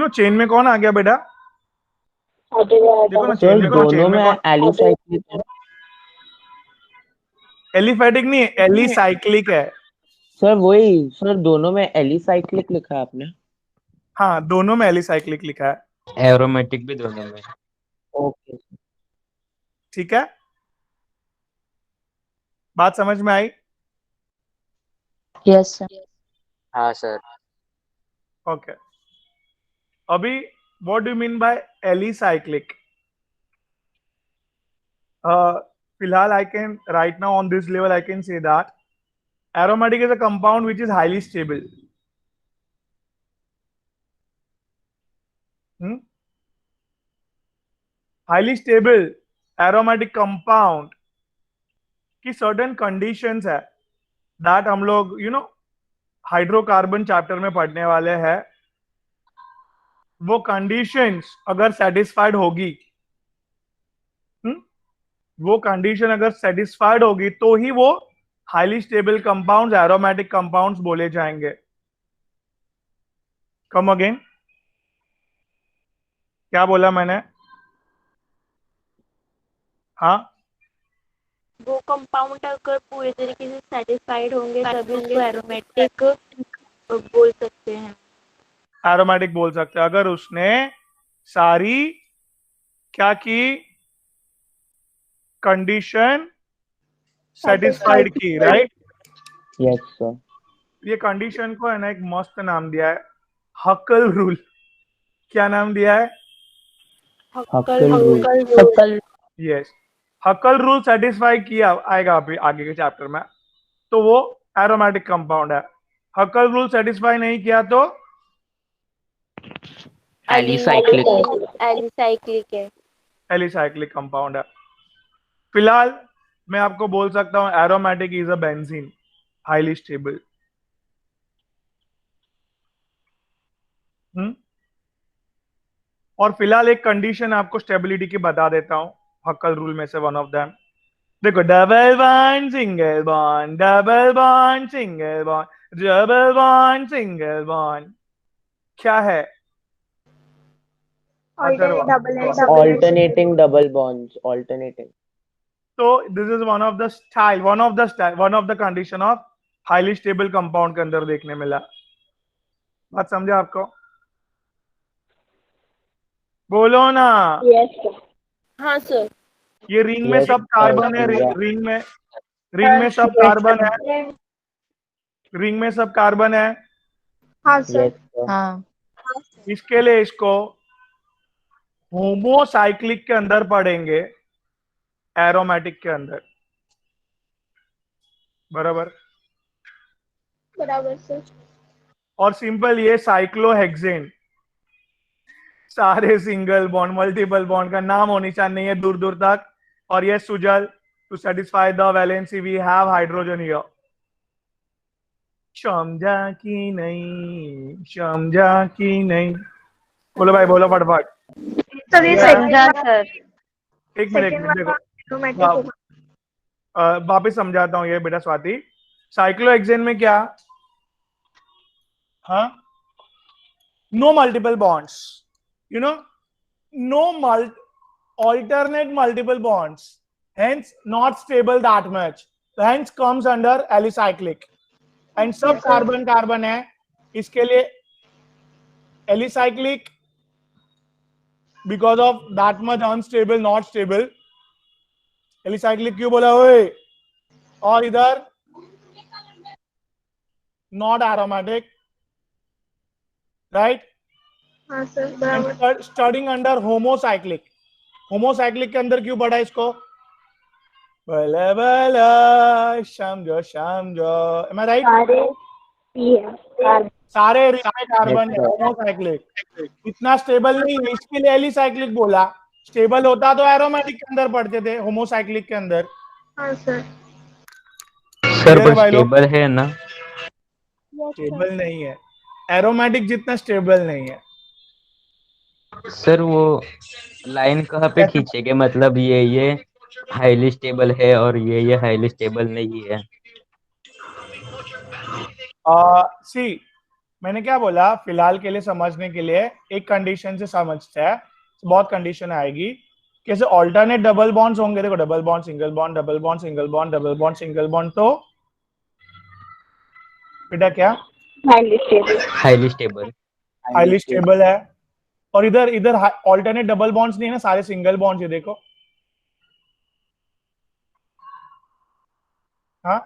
चेन में कौन आ गया बेटा? देखो ना चेन सर में, दोनों में एलिसाइक्लिक है। एलिफेटिक नहीं है, एलिसाइक्लिक है। सर वही सर, दोनों में एलिसाइक्लिक लिखा है आपने। हाँ, दोनों में एलिसाइक्लिक लिखा है। एरोमेटिक भी दोनों में। ओके। ठीक है, बात समझ में आई? Yes sir. हाँ सर। ओके, अभी what do you mean by alicyclic? फिलहाल I can right now on this level I can say that aromatic is a compound which is highly stable. Highly stable aromatic compound की certain conditions है that हम लोग हाइड्रोकार्बन चैप्टर में पढ़ने वाले हैं। वो कंडीशंस अगर सेटिस्फाइड होगी, वो कंडीशन अगर सेटिस्फाइड होगी तो ही वो highly stable compounds, aromatic compounds बोले जाएंगे। कम अगेन, क्या बोला मैंने? हाँ, वो कंपाउंड अगर पूरी तरीके से सेटिस्फाइड होंगे तभी उसको एरोमेटिक बोल सकते हैं। एरोमेटिक बोल सकते हैं अगर उसने सारी क्या की, कंडीशन सेटिस्फाइड की, राइट? Yes sir. ये कंडीशन को है ना एक मस्त नाम दिया है, हकल रूल। क्या नाम दिया है? हक्कल रूल। हक्कल। यस, हकल रूल सेटिस्फाई किया आएगा अभी आगे के चैप्टर में, तो वो एरोमेटिक कंपाउंड है। हकल रूल सेटिस्फाई नहीं किया तो एलिसाइक्लिक। एलिसाइक्लिक है। एलिसाइक्लिक कंपाउंड है। फिलहाल मैं आपको बोल सकता हूं aromatic is a benzene, highly stable. और फिलहाल एक कंडीशन आपको स्टेबिलिटी की बता देता हूं, हक्कल रूल में से वन ऑफ देम। देखो, double bond single bond, double bond single bond, double bond single bond, क्या है? Alternate double and alternating double bonds. Alternating. तो this is one of the condition of highly stable compound के अंदर देखने मिला। बात समझा आपको? बोलो ना। Yes sir. हाँ सर। ये रिंग में Yes, सब कार्बन है, समझा। रिंग में सब कार्बन है, रिंग में सब कार्बन है। हाँ सर। Yes, sir. हाँ इसके लिए इसको होमोसाइक्लिक के अंदर पढ़ेंगे, एरोमेटिक के अंदर। बराबर। बराबर सर। और सिंपल ये साइक्लोहेक्सेन, सारे सिंगल बॉन्ड मल्टीपल बॉन्ड का नाम और निशान नहीं है दूर दूर तक। और ये सुजल, to satisfy the valency we have hydrogen here. समझा कि नहीं? समझा कि नहीं? बोलो भाई, बोलो फटफट। सर ये समझा सर। एक मिनट सेकंड देखो, एरोमेटिक होगा। वापिस समझाता हूँ ये बेटा स्वाति। साइक्लोहेक्सेन में क्या? हाँ, no multiple bonds, you know, no alternate multiple bonds, hence not stable that much, hence comes under alicyclic। and सब Yes, sir. कार्बन कार्बन है, इसके लिए alicyclic because of that much unstable, not stable। alicyclic क्यों बोला ओए? और इधर not aromatic, right? हाँ सर बराबर। and studying under homocyclic। Homocyclic के अंदर क्यों पढ़ा इसको? बला बला समझो समझो, am I right? सारे कार्बन है, होमोसाइक्लिक। इतना स्टेबल नहीं है, इसके लिए एलिसाइक्लिक बोला। स्टेबल होता तो एरोमेटिक के अंदर पढ़ते थे, होमोसाइक्लिक के अंदर। हाँ सर। सर पर स्टेबल है ना? स्टेबल नहीं है, एरोमेटिक जितना स्टेबल नहीं है। सर वो लाइन कहाँ पे खींचेंगे? मतलब ये हाईली स्टेबल है और ये हाईली स्टेबल नहीं है। सी, मैंने क्या बोला, फिलहाल के लिए समझने के लिए एक कंडीशन से समझते हैं, बहुत कंडीशन आएगी। कैसे ऑल्टरनेट डबल बॉन्ड्स होंगे? देखो, double bond single bond, double bond single bond, double bond single bond, तो बेटा क्या? Highly stable. हाईली स्टेबल है। और इधर ऑल्टरनेट डबल बॉन्ड्स नहीं है ना, सारे सिंगल बॉन्ड्स है। देखो, हाँ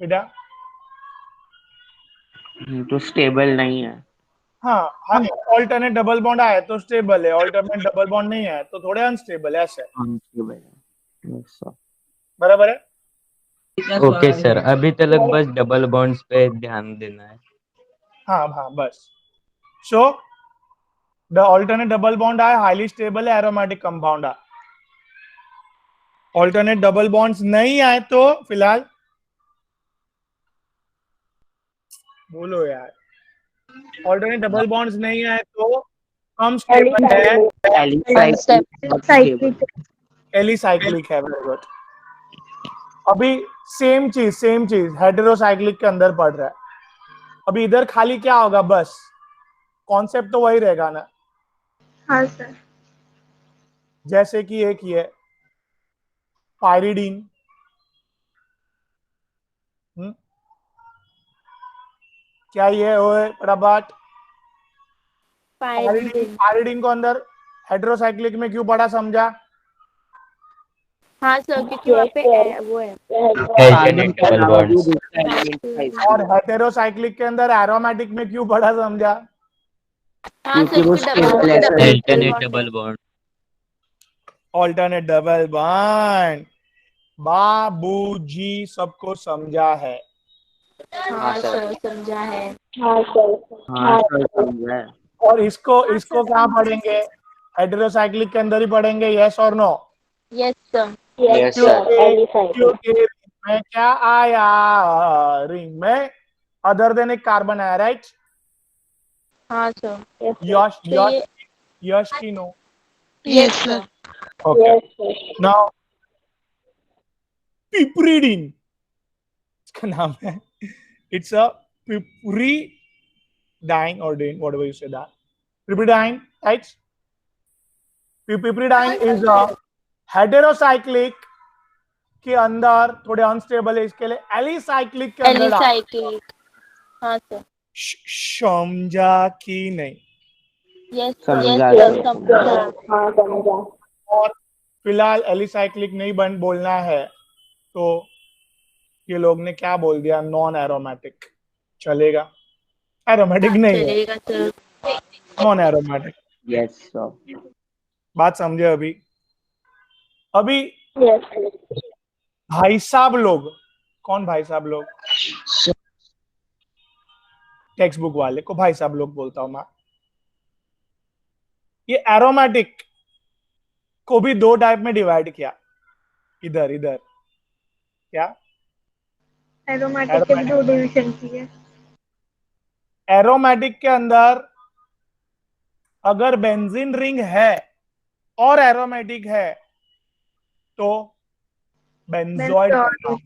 बेटा, तो स्टेबल नहीं है। हाँ, ऑल्टरनेट डबल बॉन्ड आया तो स्टेबल है, ऑल्टरनेट डबल बॉन्ड नहीं है तो थोड़े अनस्टेबल है, ऐसे। बराबर है? ओके सर, अभी तक बस डबल बॉन्ड्स पे ध्यान देना है। हाँ बस। So the alternate double bond आया, हाईली स्टेबल है, एरोमेटिक कंपाउंड है। ऑल्टरनेट डबल बॉन्ड्स नहीं आए तो फिलहाल बोलो यार, ऑल्टरनेट डबल बॉन्ड्स नहीं आए तो कम स्टेबल है, एलिसाइक्लिक है। Very good. अभी सेम चीज हेटेरोसाइक्लिक के अंदर पड़ रहा है। अभी इधर खाली क्या होगा? बस कॉन्सेप्ट तो वही रहेगा ना। हाँ सर। जैसे कि एक ही है पायरिडीन, क्या ये ओए प्रभात? पायरिडीन को अंदर हेटेरोसाइक्लिक में क्यों पड़ा, समझा? हाँ सर, क्योंकि वहाँ पे वो है अल्टरनेट डबल बॉन्ड्स। और हेटेरोसाइक्लिक के अंदर एरोमेटिक में क्यों पड़ा, समझा? हाँ sir, alternate double bond. Alternate double bond. बाबूजी सबको समझा है? हाँ सर समझा है। हाँ सर समझा है। और इसको कहाँ पढ़ेंगे? हेटेरोसाइक्लिक के अंदर ही पढ़ेंगे, यस और no? Yes sir. Yes, sir. क्योंकि रिंग में क्या आया? रिंग में अदर देन एक कार्बन आया, राइट? हाँ सर। यश की no? Yes sir. Okay, now piperidine इसका नाम है। It's a piperidine or dine, whatever you say that. Piperidine, right? Piperidine is heterocyclic के अंदर थोड़े अनस्टेबल है, इसके लिए एलिसाइक्लिक के अंदर डाल। एलिसाइक्लिक। हाँ सर। समझा कि नहीं? यस समझा यस सर। समझा। हाँ समझा। और फिलहाल एलिसाइक्लिक नहीं बोलना है, तो ये लोग ने क्या बोल दिया, नॉन एरोमेटिक चलेगा? एरोमेटिक नहीं है, चलेगा sir. Non aromatic. Yes sir. बात समझे? अभी यस भाई साहब लोग, कौन भाई साहब लोग? टेक्स्ट बुक वाले को भाई साहब लोग बोलता हूं मैं। ये एरोमेटिक को भी दो टाइप में डिवाइड किया, इधर इधर क्या एरोमेटिक के भी दो डिवीजन की है। एरोमेटिक के अंदर अगर बेंजीन रिंग है और एरोमेटिक है तो बेंजोइड कंपाउंड,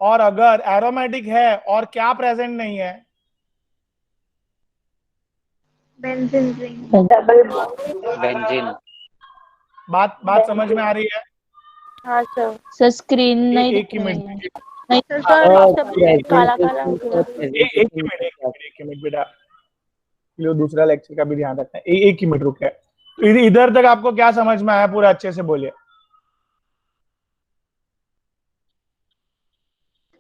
और अगर एरोमेटिक है और क्या प्रेजेंट नहीं है, बेंजीन रिंग। Double benzene. बात समझ में आ रही है? हाँ सर। सर स्क्रीन नहीं एक दिख ही रही मिनट, है। नहीं सर सब काला काला हो गया। एक ही मिनट बेटा, लो दूसरा लेक्चर का भी ध्यान रखना है। एक ही मिनट रुके। इधर तक आपको क्या समझ में आया? पूरा अच्छे से बोलिए।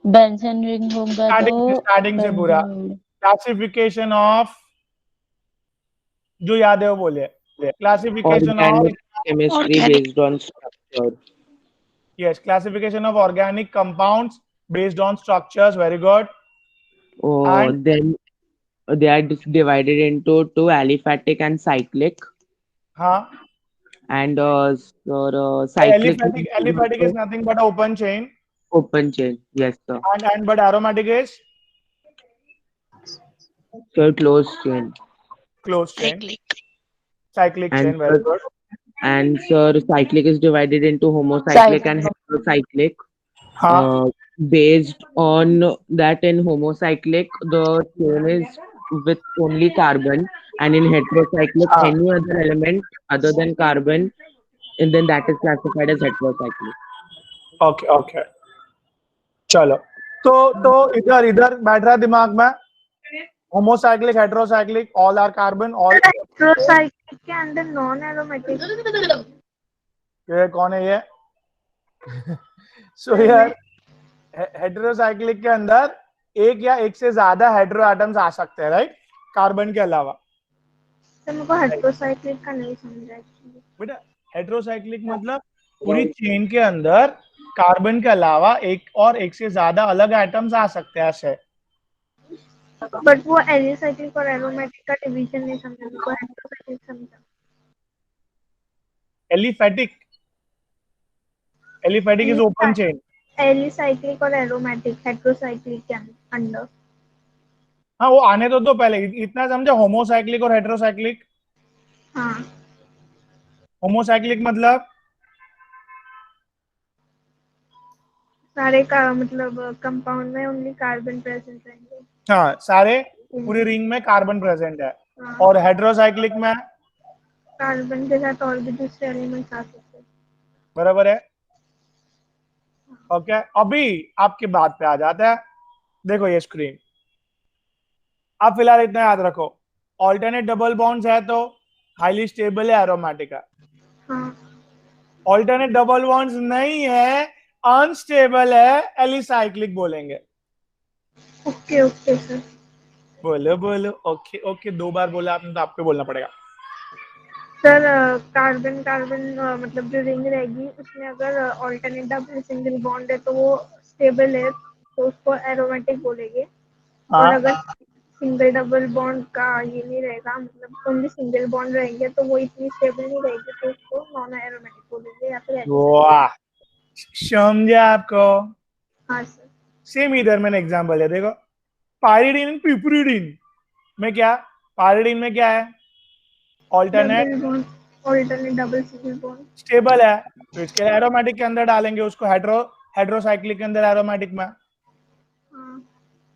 बेंजीन रिंग होगा तो स्टार्टिंग से पूरा क्लासिफिकेशन ऑफ, जो याद है वो बोलिए। Classification of, Organic chemistry based on structure. Yes, classification of organic compounds based on structures, very good. And Then they are divided into two, aliphatic and cyclic. हाँ, And cyclic aliphatic is nothing but open chain, open chain. Yes, sir. and but aromatic is So closed chain. closed chain, cyclic And chain, very good. And sir, cyclic is divided into homocyclic and heterocyclic. हाँ, Based on that, in homocyclic, the chain is with only carbon, and in heterocyclic, any other element other than carbon, and then that is classified as heterocyclic. Okay okay, चलो। तो इधर इधर बैठ रहा है दिमाग में, homocyclic, heterocyclic, all are carbon, all. Heterocyclic के अंदर नॉन एरोमेटिक। ये कौन है ये? सो यार, हेटेरोसाइक्लिक के अंदर एक या एक से ज्यादा हेटेरो एटम्स आ सकते हैं, राइट, कार्बन के अलावा। तो मेरे को हेटेरोसाइक्लिक का नहीं समझा एक्चुअली। बेटा हेटेरोसाइक्लिक मतलब पूरी चेन के अंदर कार्बन के अलावा एक से ज्यादा अलग एटम्स आ सकते हैं ऐसे। बट वो एलिसाइक्लिक और एरोमेटिक का डिवीजन नहीं समझा, मेरे को हेटेरोसाइक्लिक समझा। Aliphatic is open chain. Alicyclic और एरोमेटिक हेटेरोसाइक्लिक के अंदर। हाँ, वो आने तो पहले इतना समझा, होमोसाइक्लिक और हेटेरोसाइक्लिक। हाँ, होमोसाइक्लिक मतलब सारे का मतलब कंपाउंड में ओनली कार्बन प्रेजेंट रहेंगे। हाँ, सारे पूरी रिंग में कार्बन प्रेजेंट है। और हेटेरोसाइक्लिक में कार्बन के साथ और भी दूसरे एलिमेंट्स आ सकते हैं। बराबर है। ओके, अभी आपकी बात पे आ जाता है। देखो ये स्क्रीन, आप फिलहाल इतना याद रखो, ऑल्टरनेट डबल बॉन्ड्स है तो हाईली स्टेबल है, एरोमेटिक है। ऑल्टरनेट डबल बॉन्ड्स नहीं है, अनस्टेबल है, एलिसाइक्लिक बोलेंगे। Okay okay sir. बोलो बोलो, ओके ओके, 2 बार बोला आपने तो आपको बोलना पड़ेगा। सर कार्बन कार्बन मतलब जो रिंग रहेगी उसमें अगर ऑल्टरनेट डबल सिंगल बॉन्ड है तो वो स्टेबल है, तो उसको एरोमेटिक बोलेंगे। और अगर सिंगल डबल बॉन्ड का ये नहीं रहेगा, मतलब ओनली सिंगल बॉन्ड रहेंगे, तो वो इतनी स्टेबल नहीं रहेगी, तो उसको नॉन एरोमेटिक बोलेंगे या फिर। वाह, समझा आपको? हाँ सर। सेम इधर मैंने एग्जांपल है, देखो पाइरिडीन, पिपरिडीन में क्या, पाइरिडीन में क्या है? Alternate double single bond stable है, तो इसके लिए एरोमेटिक के अंदर डालेंगे उसको, हेटेरोसाइक्लिक के अंदर एरोमेटिक में।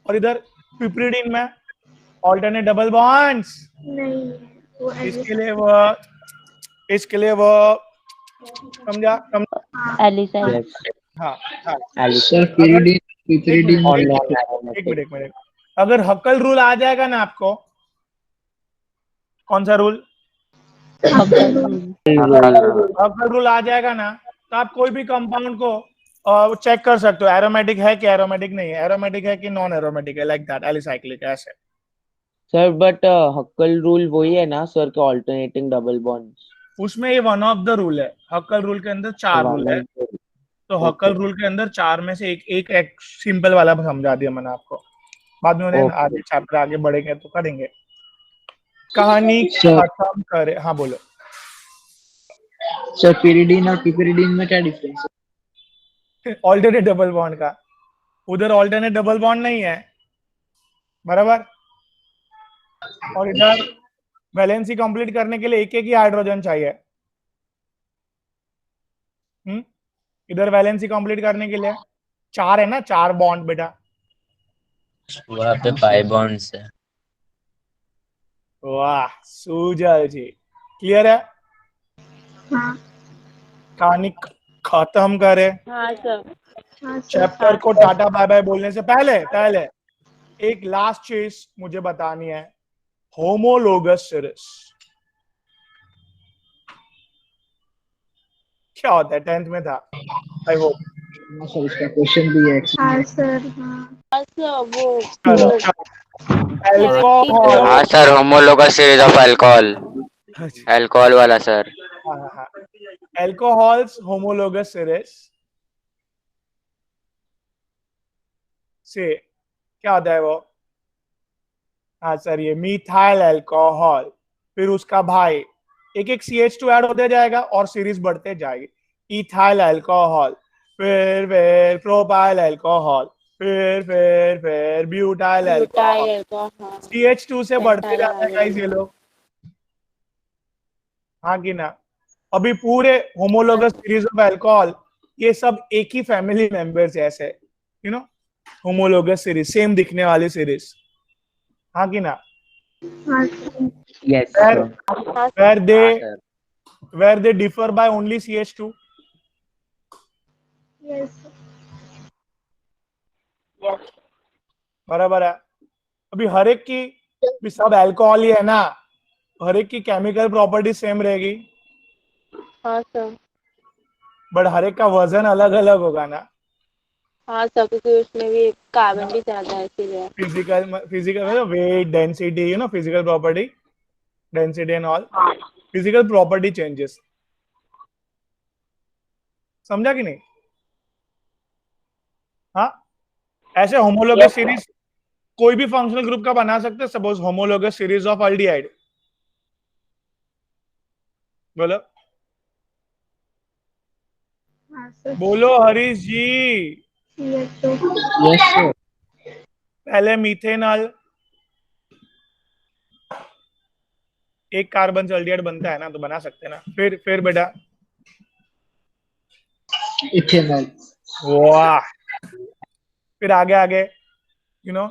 और इधर पिपरिडीन में ऑल्टरनेट डबल बॉन्ड्स नहीं, वो इसके लिए वो समझा? एलिसाइड हाँ सर pyridine piperidine और नॉन एक एरोमेटिक मिनट अगर हक्कल रूल आ जाएगा ना आपको, कौन सा रूल? हक्कल रूल आ जाएगा ना, तो आप कोई भी कंपाउंड को चेक कर सकते हो, एरोमेटिक है कि एरोमेटिक नहीं है, एरोमेटिक है कि नॉन एरोमेटिक है, लाइक दैट, एलिसाइक्लिक ऐसे। सर बट हक्कल रूल वही है ना सर के ऑल्टरनेटिंग डबल बॉन्ड्स? उसमें ये वन ऑफ द रूल है। हक्कल रूल के अंदर 4 रूल है, तो हक्कल रूल के अंदर 4 में से एक सिंपल वाला समझा दिया मैंने आपको। बाद में उन्हें आगे चैप्टर आगे बढ़ेंगे तो करेंगे। कहानी खत्म करे। हाँ बोलो सर। pyridine और piperidine में क्या डिफरेंस है? ऑल्टरनेट डबल बॉन्ड का, उधर ऑल्टरनेट डबल बॉन्ड नहीं है, बराबर, और इधर वैलेंसी कंप्लीट करने के लिए एक ही हाइड्रोजन चाहिए। इधर वैलेंसी कंप्लीट करने के लिए 4 है ना, 4 बॉन्ड बेटा। वहाँ पे पाई बॉन्ड्स है। वाह सुजल जी, क्लियर है? हाँ कहानी खत्म करे। हाँ सर। हाँ सर। चैप्टर को टाटा बाय बाय बोलने से पहले एक लास्ट चीज मुझे बतानी है, होमोलोगस सीरीज क्या होता है? 10th में था, आई होप। सर इसका क्वेश्चन भी है हाँ सर। हाँ सर वो अल्कोहल। हाँ sir, homologous series of alcohol, alcohol वाला सर। हाँ अल्कोहल्स होमोलोगस सीरीज से क्या होता है वो? हाँ सर, ये मिथाइल अल्कोहल, फिर उसका भाई एक CH2 ऐड होते जाएगा और सीरीज बढ़ते जाएगी। इथाइल अल्कोहल, फिर प्रोपाइल अल्कोहल, फिर ब्यूटाइल अल्कोहल, CH2 से बढ़ते जाते हैं गाइस ये लोग, हाँ कि ना? अभी पूरे होमोलोगस सीरीज ऑफ अल्कोहल ये सब एक ही फैमिली मेंबर्स ऐसे, you no, homologous series, same दिखने वाली सीरीज, हाँ कि ना? Yes, Where, sir. where they हाँ sir. where they differ by only CH2. Yes बराबर है। अभी हर एक की भी सब अल्कोहल ही है ना, हर एक की केमिकल प्रॉपर्टी सेम रहेगी, हाँ सर। बट हर एक का वजन अलग अलग होगा ना। हाँ सर, क्योंकि उसमें भी कार्बन भी ज्यादा है इसीलिए। Physical weight, density, you know, physical property, density and all, physical property changes. समझा कि नहीं? हाँ, ऐसे होमोलोगस सीरीज कोई भी फंक्शनल ग्रुप का बना सकते हैं। Suppose homologous series of aldehyde, बोलो हाँ सर। बोलो हरीश जी। Yes sir. पहले मीथेनॉल, एक कार्बन से अल्डिहाइड बनता है ना, तो बना सकते हैं ना। फिर बेटा इथेनॉल। वाह, फिर आगे यू नो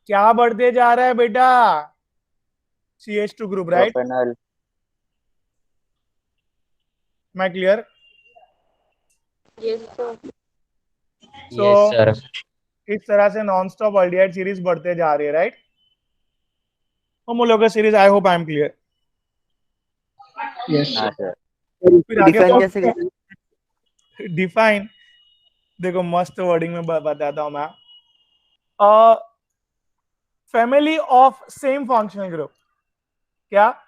क्या बढ़ते जा रहा है बेटा? CH2 group, right? प्रोपेनॉल। मैं clear? Yes sir. Yes sir. इस तरह से नॉन स्टॉप अल्डिहाइड सीरीज बढ़ते जा रही है, right? Homologous series, I hope I am clear. Yes हाँ सर। सर। फिर आगे डिफाइन, देखो मस्त वर्डिंग में बताता हूं मैं। Family of same functional group, क्या?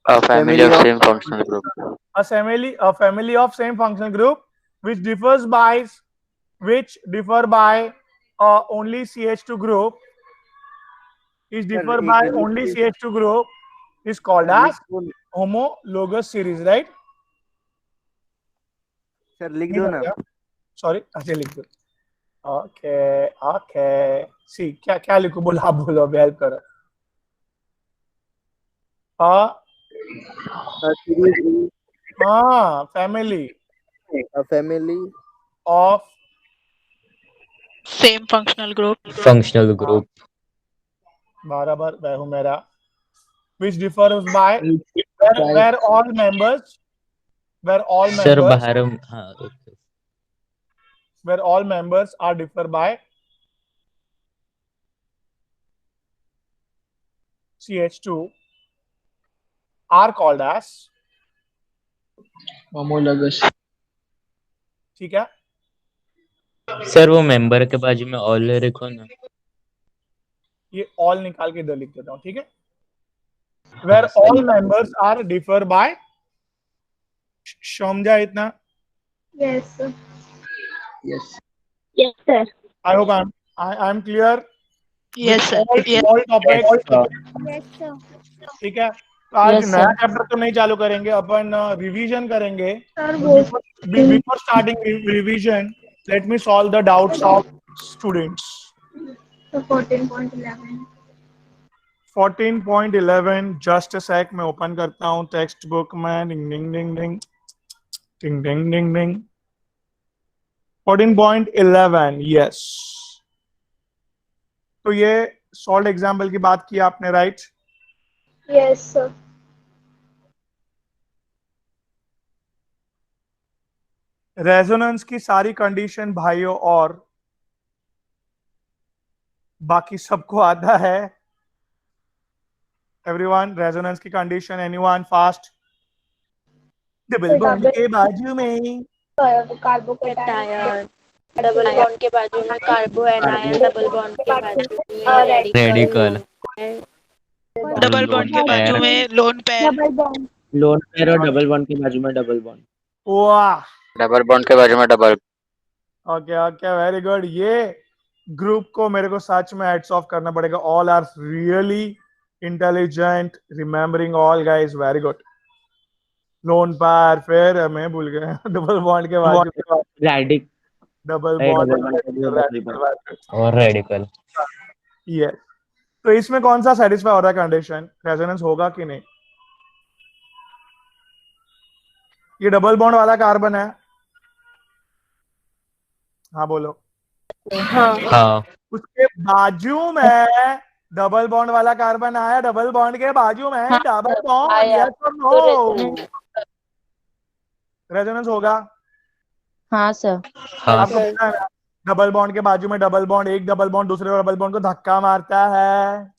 A family of same functional group. A family of same functional group which differ by only CH2 group is called as homologous series, right? Sir लिख दो ना। सॉरी, अच्छा लिख दो। ओके सी, क्या लिखूं? बोलो, आप बोलो, अभी हेल्प करो। Family of same functional group बराबर, वह हूं मेरा, which differs by where all members sir बाहर हाँ okay where all members are differ by CH2 are called as homologous. ठीक है। सर वो मेंबर के बाजू में ऑल लिखो ना। ये ऑल निकाल के इधर लिख देता हूं, ठीक है। Where all members are differ by, समझा इतना? Yes, sir. Yes. Yes, sir. I hope I'm clear. Yes, sir. All topics. Yes, sir. ठीक है। तो आज Yes, नया sir. चैप्टर तो नहीं चालू करेंगे, अपन रिवीजन करेंगे। Sir, वो Before starting revision, let me solve the doubts of students. तो 14.11 14.11 just a sec, मैं ओपन करता हूँ टेक्स्ट बुक में। डिंग डिंग डिंग डिंग डिंग डिंग डिंग डिंग 14.11 यस। तो ये सॉल्व एग्जाम्पल की बात की आपने, राइट? Yes, sir. रेजोनेंस की सारी कंडीशन भाइयों और बाकी सबको आता है। एवरीवन, रेजोनेंस की condition, anyone fast? Double bond के बाजू में कार्बोकेटायन, डबल बॉन्ड के बाजू में कार्बो एनायन, डबल बॉन्ड के बाजू में रेडिकल, डबल बॉन्ड के बाजू में लोन पेयर, लोन पेयर और डबल बॉन्ड के बाजू में डबल बॉन्ड। वाह, डबल बॉन्ड के बाजू में double. Okay okay, very good. ये ग्रुप को मेरे को सच में हेड्स ऑफ करना पड़ेगा। All are really intelligent, remembering all guys, very good. Lone pair, फिर मैं भूल गया डबल बॉन्ड के बाजू रैडिक, डबल डबल बॉन्ड और रेडिकल। यस। तो इसमें कौन सा सेटिस्फाई हो रहा है कंडीशन? रेजोनेंस होगा कि नहीं? ये डबल बॉन्ड वाला कार्बन है। हाँ बोलो। हाँ उसके बाजू में डबल बॉन्ड वाला कार्बन आया, डबल बॉन्ड के बाजू में डबल बॉन्ड, यस और नो? रेजोनेंस होगा? हाँ सर। आपको पता है डबल बॉन्ड के बाजू में डबल बॉन्ड, एक डबल बॉन्ड दूसरे डबल बॉन्ड को धक्का मारता है।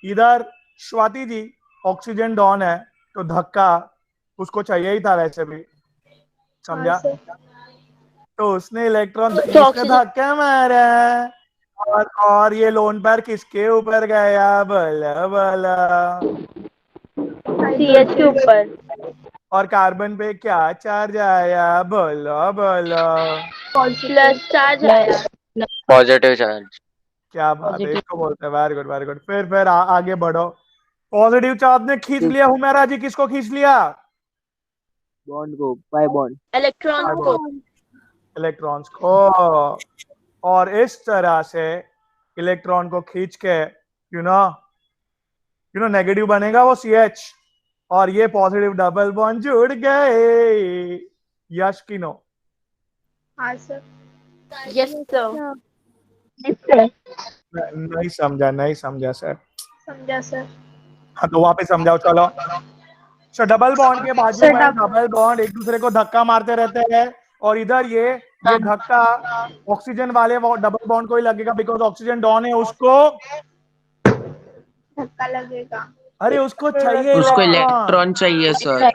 इधर स्वाति जी ऑक्सीजन डॉन है, तो धक्का उसको चाहिए ही था वैसे भी, समझा? तो उसने इलेक्ट्रॉन धक्का मारा, और ये लोन पेयर किसके ऊपर गया? बोला बोला। CH के ऊपर। और कार्बन पे क्या चार्ज आया? बोलो बोलो। प्लस चार्ज आया। Positive charge. क्या बात है, इसको बोलते हैं। Very good very good. फिर आगे बढ़ो। पॉजिटिव चार्ज ने खींच लिया हुमेरा जी, किसको खींच लिया? बॉन्ड को, पाई बॉन्ड, इलेक्ट्रॉन को, इलेक्ट्रॉन्स को। और इस तरह से इलेक्ट्रॉन को खींच के यू नो नेगेटिव बनेगा वो CH, और ये पॉजिटिव डबल बॉन्ड जुड़ गए। यश की नो? हाँ सर। Yes sir. नहीं समझा सर। समझा सर। हाँ तो वापस समझाओ, चलो। सो डबल बॉन्ड के बाजू में डबल बॉन्ड एक दूसरे को धक्का मारते रहते हैं, और इधर ये धक्का ऑक्सीजन वाले डबल बॉन्ड को ही लगेगा, बिकॉज ऑक्सीजन डॉन है, उसको धक्का लगेगा। अरे उसको चाहिए, उसको इलेक्ट्रॉन चाहिए सर।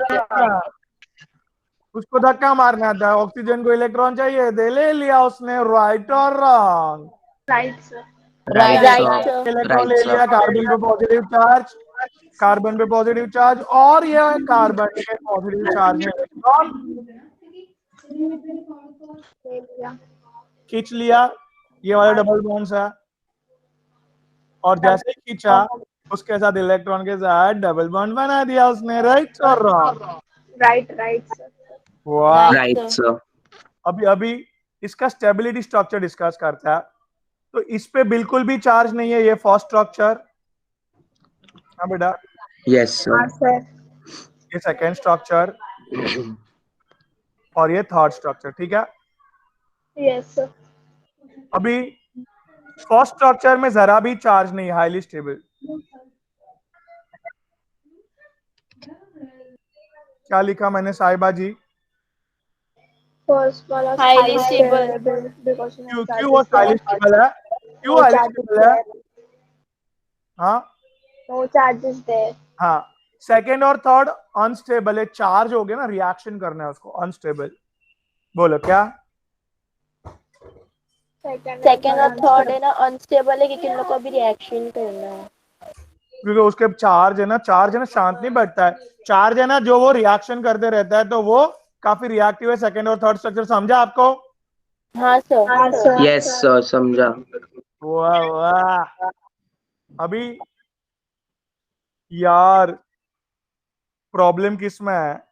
उसको धक्का मारना था, ऑक्सीजन को इलेक्ट्रॉन चाहिए थे, ले लिया उसने। राइट और wrong? Right sir. Right electron ले लिया, कार्बन पे पॉजिटिव चार्ज, कार्बन पे पॉजिटिव चार्ज, और ये कार्बन पे पॉजिटिव चार्ज है इलेक्ट्रॉन खींच लिया। ये वाले डबल बॉन्ड्स है, और जैसे ही खींचा उसके साथ इलेक्ट्रॉन के साथ डबल बॉन्ड बना दिया उसने। राइट और रॉन्ग? Right sir. वाह, राइट सर। अभी इसका स्टेबिलिटी स्ट्रक्चर डिस्कस करता है। तो इस पे बिल्कुल भी चार्ज नहीं है, ये फर्स्ट स्ट्रक्चर। हाँ बेटा? Yes sir. ये सेकेंड स्ट्रक्चर, और ये थर्ड स्ट्रक्चर, ठीक है? Yes sir. अभी फर्स्ट स्ट्रक्चर में जरा भी चार्ज नहीं, हाईली स्टेबल। क्या लिखा मैंने साहिबा जी? फर्स्ट वाला Highly stable. because no क्यों charges वो there. हाईली स्टेबल है? क्यों No हाईली charges स्टेबल है? there. हाँ No charges there. हाँ। सेकेंड और थर्ड अनस्टेबल है, चार्ज हो गया ना, रिएक्शन करना है उसको, अनस्टेबल। बोलो क्या? सेकेंड और थर्ड है ना अनस्टेबल है क्योंकि इन लोग को अभी रिएक्शन करना है। क्योंकि उसके चार्ज है ना, शांत नहीं बैठता है, चार्ज है ना जो वो रिएक्शन करते रहता है, तो वो काफी रिएक्टिव है। सेकेंड और थर्ड स्ट्रक्चर समझा आपको? हाँ सर। यस सर, समझा। वाह वाह। अभी यार प्रॉब्लम किस में है?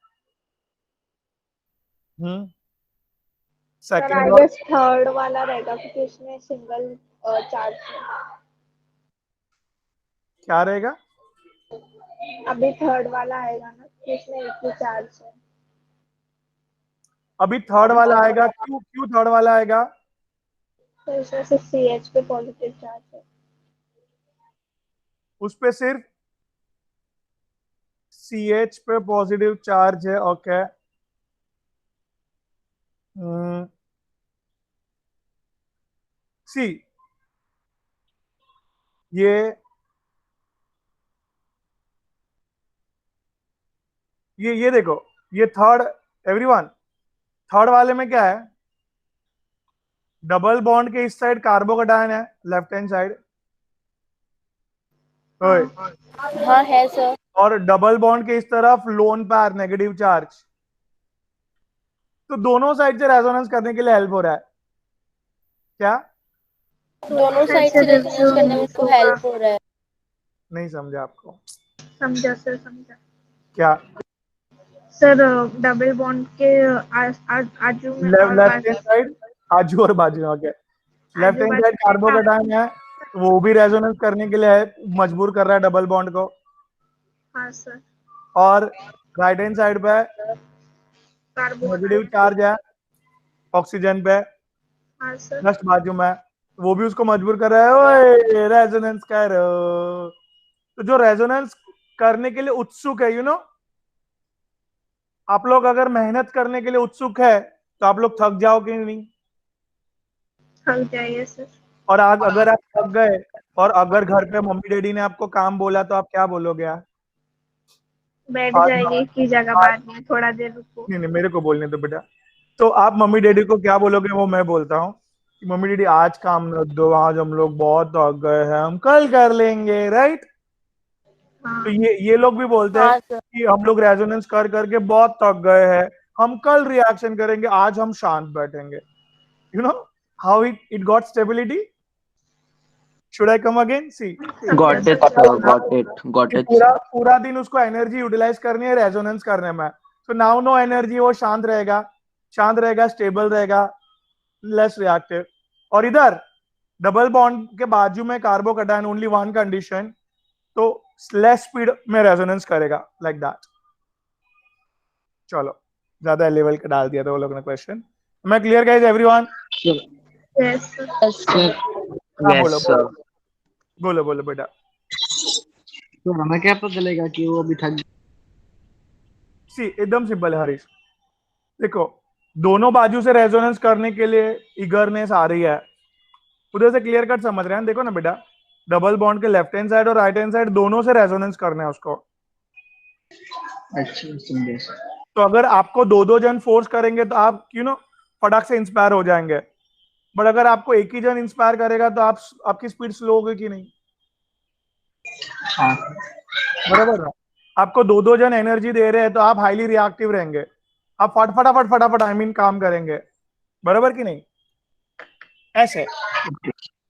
सर आई सेकेंड और गेस थर्ड वाला रहेगा क्योंकि इसमें सिंगल चार्ज है। क्या रहेगा? अभी थर्ड वाला आएगा ना, इसमें एक ही चार्ज है। अभी थर्ड वाला आएगा, क्यों क्यों थर्ड वाला आएगा? तो इसमें सिर्फ CH पे पॉजिटिव चार्ज है। उस पे सिर्फ CH पे पॉजिटिव चार्ज है। ओके। सी ये देखो, ये थर्ड, एवरीवन, थर्ड वाले में क्या है? डबल बॉन्ड के इस साइड कार्बोकैटायन है, लेफ्ट हैंड साइड। हाँ है सर। और डबल बॉन्ड के इस तरफ लोन पेयर, नेगेटिव चार्ज। तो दोनों साइड से रेजोनेंस करने के लिए हेल्प हो रहा है क्या? दोनों साइड से रेजोनेंस करने में उसको हेल्प हो रहा है। नहीं समझा आपको? समझा सर, समझा। क्या? सर डबल बॉन्ड के आजू में लेफ्ट हैंड साइड, आजू और बाजू। Okay. Left hand side carbocation है, वो भी रेजोनेंस करने के लिए है, मजबूर कर रहा है डबल बॉन्ड को। हाँ सर। और राइट हैंड साइड पे नेगेटिव चार्ज है ऑक्सीजन पे, हाँ सर। जस्ट बाजू में, वो भी उसको मजबूर कर रहा है, ओए रेजोनेंस कर। तो जो रेजोनेंस करने के लिए उत्सुक है, आप लोग अगर मेहनत करने के लिए उत्सुक है तो आप लोग थक जाओगे नहीं? थक जाइए सर। और आज अगर आप थक गए और अगर घर पे मम्मी डैडी ने आपको काम बोला तो आप क्या बोलोगे यार? बैठ जाएगी की जगह, बाद में थोड़ा देर रुको। नहीं मेरे को बोलने दो बेटा। तो आप मम्मी डैडी को क्या बोलोगे, वो मैं बोलता हूँ कि मम्मी डैडी आज काम मत दो, आज हम लोग बहुत थक गए हैं, हम कल कर लेंगे, राइट? तो ये लोग भी बोलते हैं कि हम लोग रेजोनेंस कर करके बहुत थक गए हैं, हम कल रिएक्शन करेंगे, आज हम शांत बैठेंगे। You know how it got stability? Should I come again? See Got it, sir. Got it, पूरा sir. पूरा दिन उसको एनर्जी यूटिलाइज करनी है रेजोनेंस करने में, तो नाउ नो एनर्जी, वो शांत रहेगा, स्टेबल रहेगा, लेस रिएक्टिव। और इधर डबल बॉन्ड के बाजू में कार्बोकैटायन, ओनली वन कंडीशन, तो लेस स्पीड में रेजोनेंस करेगा, लाइक दैट। चलो, ज्यादा लेवल का डाल दिया था वो लोग ने क्वेश्चन। मैं clear guys everyone? Yes sir. बोलो बेटा। तो हमें क्या पता चलेगा कि वो अभी थक? सी एकदम सिंपल है हरीश, देखो दोनों बाजू से रेजोनेंस करने के लिए इगरनेस आ रही है, उधर से क्लियर कट समझ रहे हैं। देखो ना बेटा, डबल बॉन्ड के लेफ्ट हैंड साइड और राइट हैंड साइड दोनों से रेजोनेंस करना है उसको। अच्छा समझे। तो अगर आपको दो जन फोर्स करेंगे तो आप फटाक से इंस्पायर हो जाएंगे, बट अगर आपको एक ही जन इंस्पायर करेगा तो आपकी स्पीड स्लो होगी कि नहीं? बराबर ना? आपको दो जन एनर्जी दे रहे हैं तो आप हाईली रिएक्टिव रहेंगे, आप फटाफट आई मीन काम करेंगे, बराबर कि नहीं? ऐसे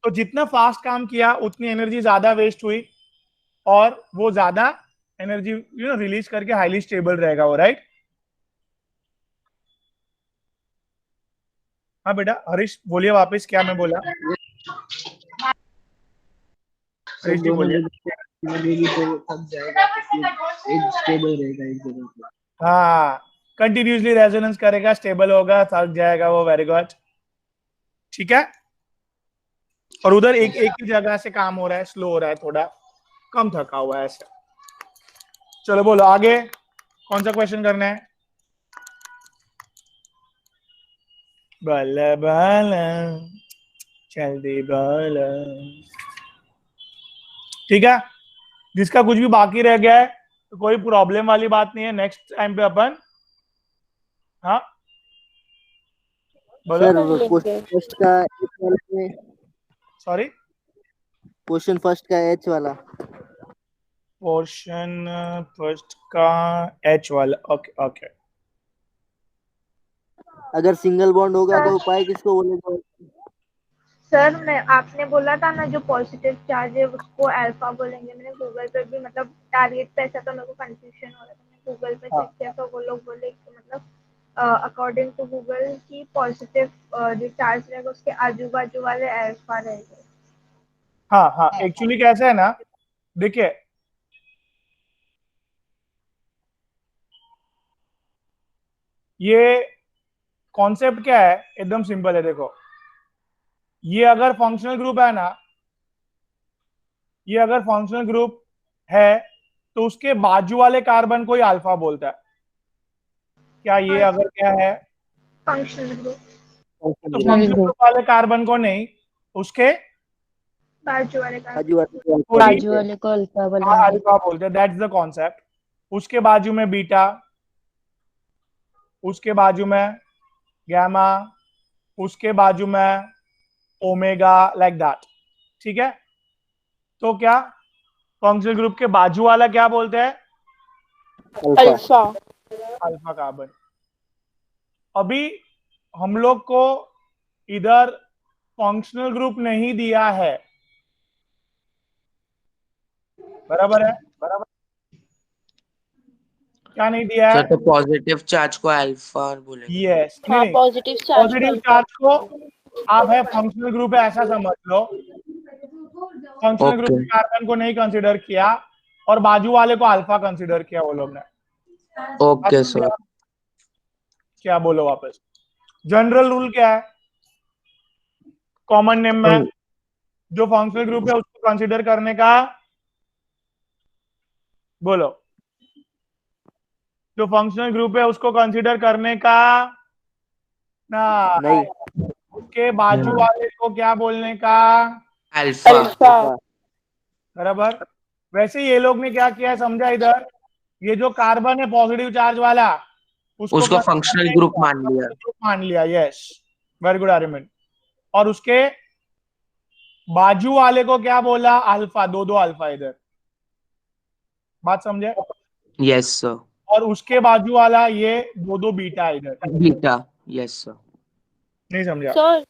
तो जितना फास्ट काम किया उतनी एनर्जी ज्यादा वेस्ट हुई, और वो ज्यादा एनर्जी रिलीज करके हाईली स्टेबल रहेगा वो, राइट? हाँ बेटा हरीश बोलिए वापस, क्या मैं बोला? हरीश जी बोलिए। थक जाएगा तो फिर एक स्टेबल रहेगा एक जगह पे। हाँ, कंटिन्यूसली रेजोनेंस करेगा, स्टेबल होगा, थक जाएगा वो, वेरी गुड, ठीक है। और उधर एक ही जगह से काम हो रहा है, स्लो हो रहा है, थोड़ा कम थका हुआ है ऐसे। चलो बोलो आगे। कौन सा क्वेश्चन करना है? बल बल जल्दी बल। ठीक है, जिसका कुछ भी बाकी रह गया है तो कोई प्रॉब्लम वाली बात नहीं है, नेक्स्ट टाइम पे अपन, हाँ बोलो। सर क्वेश्चन फर्स्ट का एच वाला में, सॉरी, क्वेश्चन फर्स्ट का एच वाला, पोर्शन फर्स्ट का एच वाला, ओके ओके। अगर सिंगल बॉन्ड होगा तो सर उपाय किसको बोलेगा? सर मैं आपने बोला था ना जो पॉजिटिव चार्ज है उसको अल्फा बोलेंगे। मैंने गूगल पे भी मतलब टारगेट पे ऐसा तो मेरे को कंफ्यूजन हो रहा था, मैंने गूगल पे चेक किया तो वो लोग बोले कि मतलब अकॉर्डिंग टू गूगल की पॉजिटिव जो चार्ज रहेगा उसके आजू बाजू वाले अल्फा रहेंगे। हाँ हाँ, एक्चुअली कैसा है ना, देखिए ये कॉन्सेप्ट क्या है, एकदम सिंपल है। देखो, ये अगर फंक्शनल ग्रुप है ना, ये अगर फंक्शनल ग्रुप है तो उसके बाजू वाले कार्बन को ही अल्फा बोलता है। क्या ये अगर क्या है फंक्शनल ग्रुप, तो फंक्शनल ग्रुप वाले कार्बन को नहीं, उसके बाजू वाले का बाजू वाले को अल्फा बोलेंगे। अल्फा बोलते हैं। That's the concept. उसके बाजू में बीटा, उसके बाजू में गैमा, उसके बाजू में ओमेगा, लाइक दैट। ठीक है, तो क्या फंक्शनल ग्रुप के बाजू वाला क्या बोलते हैं? अल्फा। Alpha carbon. अभी हम लोग को इधर फंक्शनल ग्रुप नहीं दिया है, बराबर है? बराबर, क्या नहीं दिया है? सर तो पॉजिटिव चार्ज को अल्फा बोलेंगे। यस, हाँ, नहीं, पॉजिटिव चार्ज को पॉजिटिव अल्फा। चार्ज को आप है फंक्शनल ग्रुप है ऐसा समझ लो। फंक्शनल ग्रुप ओके में कार्बन को नहीं कंसीडर किया और बाजू वाले को अल्फा कंसीडर किया वो लोग ने। Okay sir. क्या बोलो वापस? जनरल रूल क्या है? कॉमन नेम में जो फंक्शनल ग्रुप है उसको कंसीडर करने का, बोलो, जो फंक्शनल ग्रुप है उसको कंसीडर करने का ना, नहीं, उसके बाजू वाले को क्या बोलने का? अल्फा। बराबर। वैसे ये लोग ने क्या किया है समझा? इधर ये जो कार्बन है पॉजिटिव चार्ज वाला, उसको उसको consider फंक्शनल नहीं ग्रुप किया, मान लिया। functional group मान लिया। Yes, very good argument. और उसके बाजू वाले को क्या बोला? अल्फा। दो अल्फा इधर, बात समझे? Yes sir. और उसके बाजू वाला ये दो बीटा इधर, बीटा। Yes sir. नहीं समझा? सर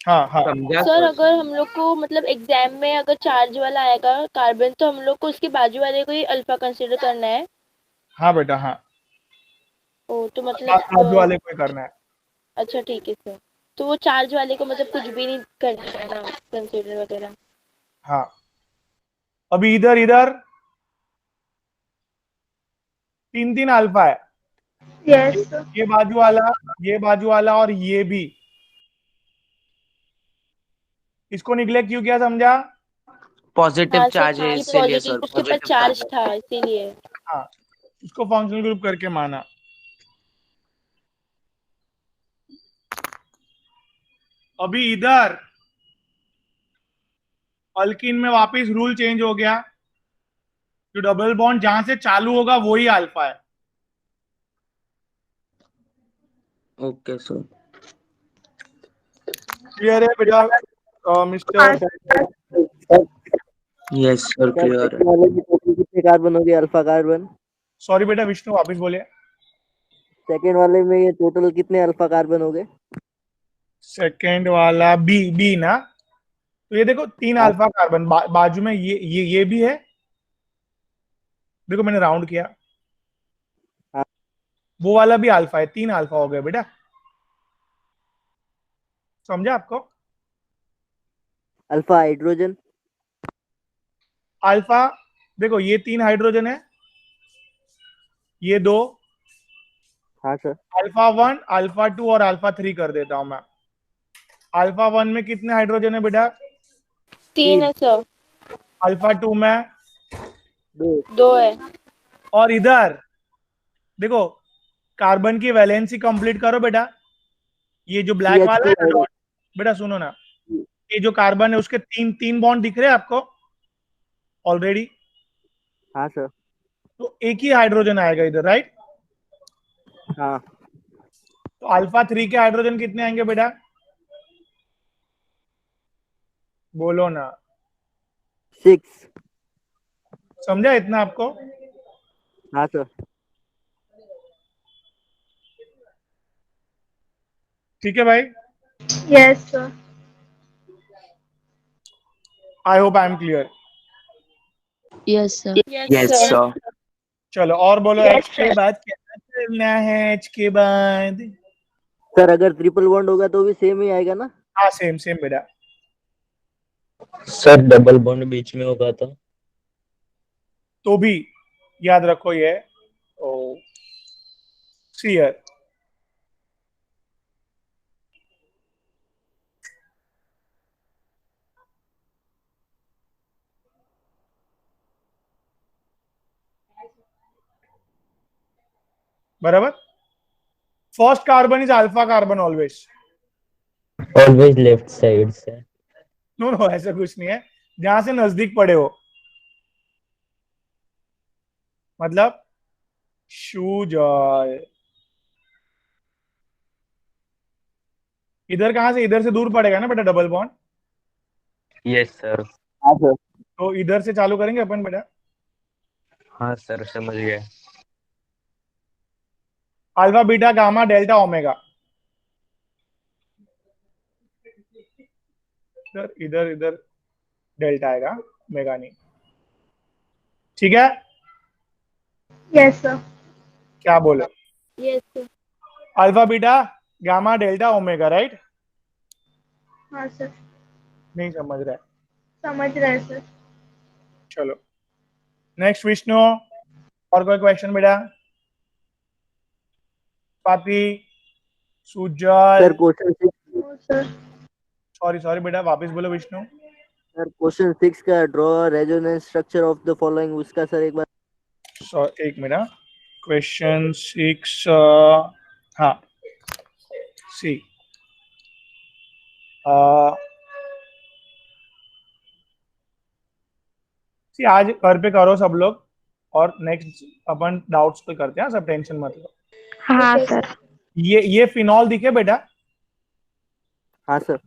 हाँ हाँ, समझा सर सर। अगर हम लोग को मतलब एग्जाम में अगर चार्ज वाला आएगा कार्बन तो हम लोग को उसके बाजू वाले को ही अल्फा कंसीडर करना है। हाँ बेटा, हाँ, ओ तो बाजू वाले को ही करना है। अच्छा ठीक है सर। तो वो चार्ज वाले को मतलब कुछ भी नहीं करना है ना कंसीडर वगैरह? हाँ, अभी इधर इधर तीन अल्फा है। यस ये बाजू वाला, ये बाजू वाला और ये भी, इसको निग्लेक्ट क्यों किया समझा? पॉजिटिव हाँ चार्ज है सर, इसीलिए सर। पॉजिटिव उसके पास पॉजिटिव चार्ज चार्ज। था इसीलिए। हाँ, इसको फंक्शनल ग्रुप करके माना। अभी इधर अल्किन में वापस रूल चेंज हो गया, जो डबल बॉन्ड जहां से चालू होगा वही अल्फा है। Okay sir. क्लियर है बेटा मिस्टर? यस सर क्लियर है। वाले में टोटल कितने कार्बन हो गए अल्फा कार्बन? सॉरी बेटा विष्णु, वापस बोलिए। सेकेंड वाले में ये टोटल कितने अल्फा कार्बन हो गए? सेकंड वाला बी ना, तो ये देखो तीन अल्फा कार्बन बाजू में ये भी है। देखो मैंने राउंड किया, वो वाला भी अल्फा है, तीन अल्फा हो गए बेटा। समझा आपको? अल्फा हाइड्रोजन, अल्फा देखो ये तीन हाइड्रोजन है, ये दो, हाँ सर, अल्फा 1, अल्फा 2 और अल्फा 3 कर देता हूं मैं। अल्फा 1 में कितने हाइड्रोजन है बेटा? 3 है सर। अल्फा 2 में दो 2 है। और इधर देखो कार्बन की वैलेंसी कंप्लीट करो बेटा। ये जो ब्लैक वाला है ना CH2 डॉट, बेटा सुनो ना, ये जो कार्बन है उसके तीन तीन बॉन्ड दिख रहे हैं आपको ऑलरेडी। हाँ सर। तो एक ही हाइड्रोजन आएगा इधर, राइट? हाँ तो अल्फा 3 के हाइड्रोजन कितने आएंगे बेटा? बोलो ना। 6। समझा इतना आपको? हाँ सर। ठीक है भाई। Yes, sir. I hope I am clear. Yes, sir. Yes sir. चलो और बोलो। Yes, एच के बाद क्या करना है? एच के बाद सर अगर ट्रिपल बॉन्ड होगा तो भी सेम ही आएगा ना? हाँ सेम सेम बेटा। सर डबल बॉन्ड बीच में होगा तो भी याद रखो ये ओ सीयर। बराबर। First carbon is alpha carbon always. Always left side से। नो नो ऐसा कुछ नहीं है, जहां से नजदीक पड़े हो, मतलब शूज। इधर कहां से? इधर से दूर पड़ेगा ना बेटा डबल बॉन्ड। Yes sir. हाँ सर। तो इधर से चालू करेंगे अपन बेटा। हाँ सर समझ गया। Alpha beta gamma delta omega. इधर इधर इधर डेल्टा आएगा, ओमेगा नहीं। ठीक है? Yes, sir. क्या बोले? Yes sir. Alpha beta gamma delta omega, right? हाँ सर, नहीं समझ रहा है? समझ रहे हैं सर। चलो नेक्स्ट विष्णु। और कोई क्वेश्चन बेटा? Swati, Sujal. Sir question 6। No, sir. Sorry sorry बेटा, वापस बोलो विष्णु। सर क्वेश्चन 6 का draw resonance structure of the following, उसका सर एक बार। एक मिनट। क्वेश्चन 6। हाँ सी सी आज घर पे करो सब लोग, और नेक्स्ट अपन डाउट्स पे करते हैं, सब टेंशन मत लो। हाँ सर। ये फिनॉल दिखे बेटा? हाँ सर।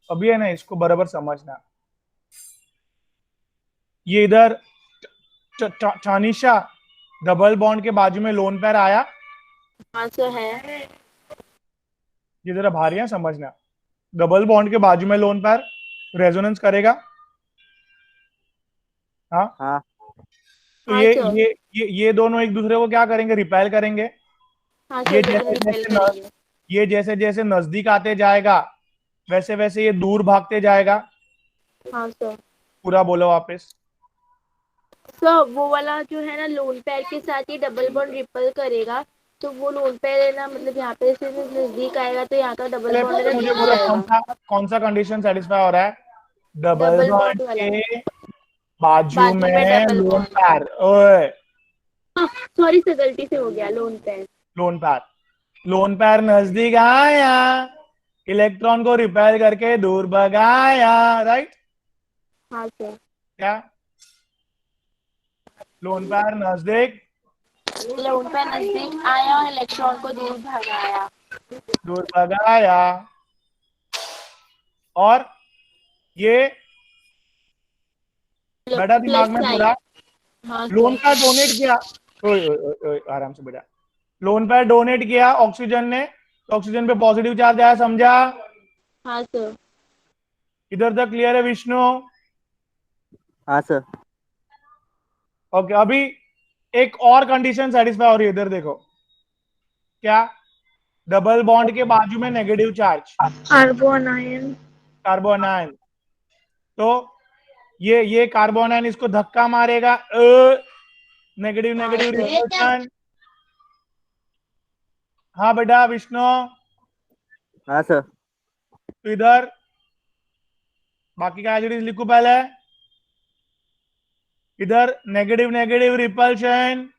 अभी है ना, इसको बराबर समझना। ये इधर टानिशा डबल बॉन्ड के बाजू में लोन पैर आया, हाँ सर है। ये जरा भारी है समझना। डबल बॉन्ड के बाजू में लोन पैर रेजोनेंस करेगा। हाँ हाँ तो हाँ सर। ये दोनों एक दूसरे को क्या करेंगे? रिपेल करेंगे। हाँ ये सर जैसे रिपेल जैसे करेंगे। ये जैसे जैसे नजदीक आते जाएगा वैसे वैसे ये दूर भागते जाएगा। हाँ सर। पूरा बोलो वापस। सर वो वाला जो है ना लोन पैर के साथ ही डबल बॉन्ड रिपल करेगा, तो वो लोन पैर है ना, मतलब यहाँ पे से नजदीक आएगा तो यहाँ का डबल बॉन्ड है पहले ना मुझे दिख बोलो जाएगा। कौन सा कंडीशन सेटिस्फाई हो रहा है? डबल डबल बॉन्ड बॉन्ड वाला के बाजू बाजू में में डबल लोन बॉन्ड। पैर। ओए सॉरी सर गलती से हो गया लोन पैर। लोन पैर नजदीक आया, इलेक्ट्रॉन को रिपेल करके दूर भगाया, राइट? हाँ सर। क्या लोन पैर नजदीक लोन पैर नजदीक आया और इलेक्ट्रॉन को दूर भगाया। दूर भगाया। और ये बेटा दिमाग प्लस में साइन। पूरा हाँ लोन सर। पैर डोनेट किया। ओए ओए ओए ओए, आराम से बेटा। लोन पैर डोनेट किया ऑक्सीजन ने, तो ऑक्सीजन पे पॉजिटिव चार्ज आया, समझा? हाँ सर। इधर तक क्लियर है विष्णु? हाँ सर। ओके अभी एक और कंडीशन सेटिस्फाई हो रही है, इधर देखो। क्या? डबल बॉन्ड के बाजू में नेगेटिव चार्ज, कार्बोनाइन। कार्बोनाइन। तो ये कार्बोनाइन इसको धक्का मारेगा, नेगेटिव हाँ नेगेटिव सर। रिपल्शन। हाँ बेटा विष्णु। हाँ सर। तो इधर बाकी का एज इट इज लिखो पहले। इधर नेगेटिव नेगेटिव रिपल्शन,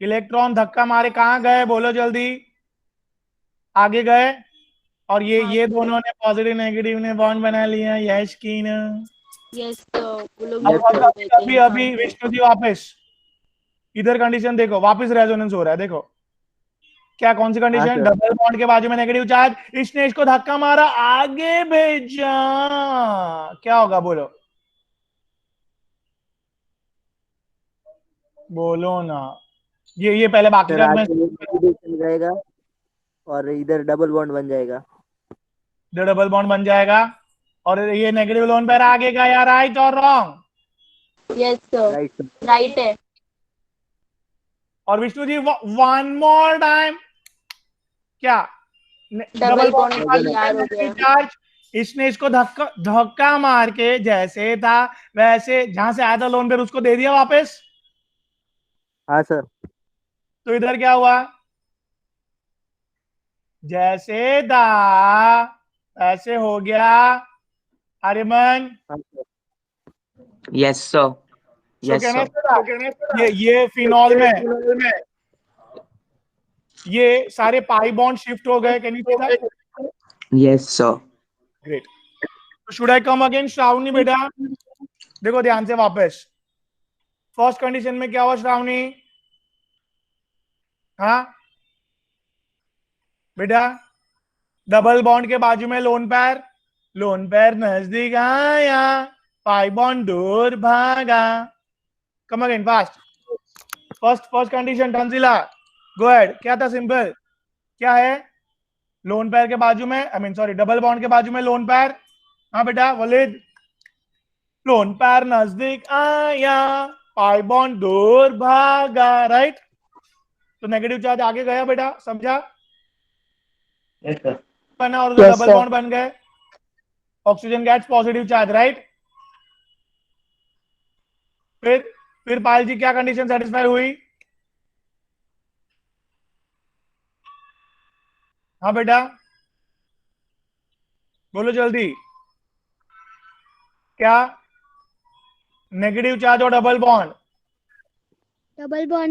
इलेक्ट्रॉन धक्का मारे कहाँ गए, बोलो जल्दी, आगे गए। और ये दोनों ने पॉजिटिव नेगेटिव ने बॉन्ड बना लिया, यश की ना। यस तो वो लोग अब न्यूट्रल हो गए थे। अभी अभी विष्णु जी वापस इधर कंडीशन देखो, वापस रेजोनेंस हो रहा है, देखो क्या, कौन सी कंडीशन, डबल बॉन्ड के बाजू में नेगेटिव चार्ज, इसने इसको धक्का मारा, आगे भेजा, क्या होगा बोलो, बोलो ना। ये पहले बाकी सर का मैं आगे नेगेटिव चल जाएगा और इधर डबल बॉन्ड बन जाएगा। डबल बॉन्ड बन जाएगा और ये नेगेटिव लोन पैर आगे का, यार राइट और रॉन्ग? यस सर, राइट है। और Vishnu ji one more time, क्या, डबल बॉन्ड तैयार हो गया। चार्ज, इसने इसको धक्का मार के जैसे था वैसे, जहां से आया था लोन पेयर उसको दे दिया वापस। हाँ सर। तो इधर क्या हुआ, जैसे था ऐसे हो गया, Aryaman. Yes sir, yes sir. ये फिनॉल में ये सारे पाई बॉन्ड शिफ्ट हो गए, can you see that? Yes sir. Great. Should I come again Shravani बेटा? देखो ध्यान से वापस, फर्स्ट कंडीशन में क्या हुआ श्रावणी? हाँ बेटा, डबल बॉन्ड के बाजू में लोन पैर नजदीक आया, पाई बॉन्ड दूर भागा। Come again fast, first condition Tanzila, go ahead. क्या था, सिंपल, क्या है, लोन पैर के बाजू में, सॉरी डबल बॉन्ड के बाजू में लोन पैर। हाँ बेटा वलिद, लोन पैर नजदीक आया, पाई बॉन्ड दूर भागा, राइट? तो नेगेटिव चार्ज आगे गया बेटा, समझा? बना और डबल बॉन्ड बन गए, oxygen gas positive charge, right? फिर पायल जी क्या कंडीशन सेटिस्फाई हुई? हाँ बेटा बोलो जल्दी, क्या, नेगेटिव चार्ज और डबल बॉन्ड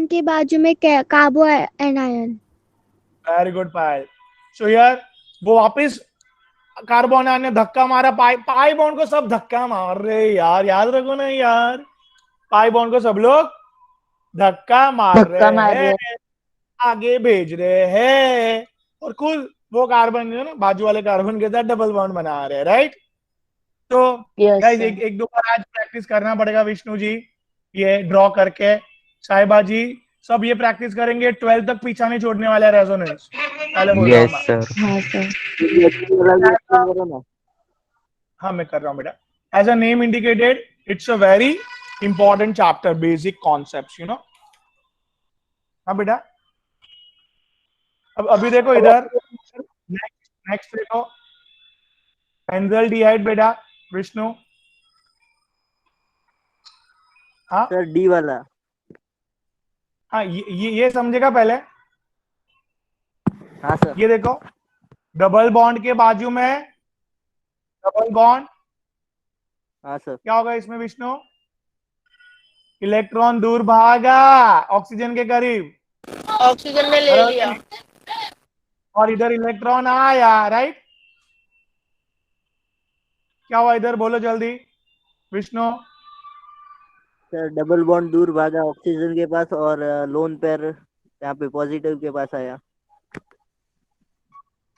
के बाजू में कार्बो एनायन। वेरी गुड पायल। सो यार वो वापस कार्बन ने धक्का मारा, पाई बॉन्ड को सब धक्का मार रहे यार, याद रखो ना यार, पाई बॉन्ड को सब लोग धक्का मार रहे हैं, आगे भेज रहे हैं, और कुल वो कार्बन जो ना बाजू वाले कार्बन के साथ डबल बॉन्ड बना रहे हैं, राइट? तो गाइस एक दो बार आज प्रैक्टिस करना पड़ेगा विष्णु जी, ये ड्रॉ करके, साहिबा जी सब ये प्रैक्टिस करेंगे, 12 तक पीछा नहीं छोड़ने वाला रेजोनेंस, पहले बोल रहा हूं यस सर। हाँ मैं कर रहा हूँ बेटा। As a name indicated, it's a very important chapter, basic concepts, you know. हाँ बेटा, अब अभी देखो इधर, नेक्स्ट देखो, बेंजोल्डिहाइड बेटा विष्णु। हाँ सर डी वाला। हाँ ये समझेगा पहले। हाँ सर। ये देखो, डबल बॉन्ड के बाजू में डबल बॉन्ड, हाँ सर। क्या होगा इसमें विष्णु? इलेक्ट्रॉन दूर भागा, ऑक्सीजन के करीब, ऑक्सीजन ने ले लिया, और इधर इलेक्ट्रॉन आया, राइट? क्या हुआ इधर, बोलो जल्दी विष्णु। सर डबल बॉन्ड दूर भागा ऑक्सीजन के पास और लोन पेयर यहाँ पे पॉजिटिव के पास आया।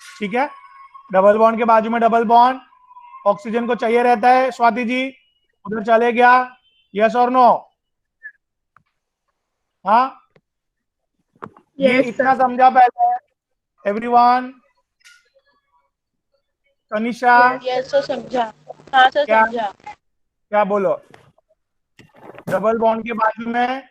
ठीक है, डबल बॉन्ड के बाजू में डबल बॉन्ड, ऑक्सीजन को चाहिए रहता है, स्वाति जी उधर चले गया, यस और नो? हाँ ये इतना समझा पहले एवरीवन? तनिषा यस सर समझा, हाँ सर समझा। क्या बोलो, डबल बॉन्ड के बाजू में,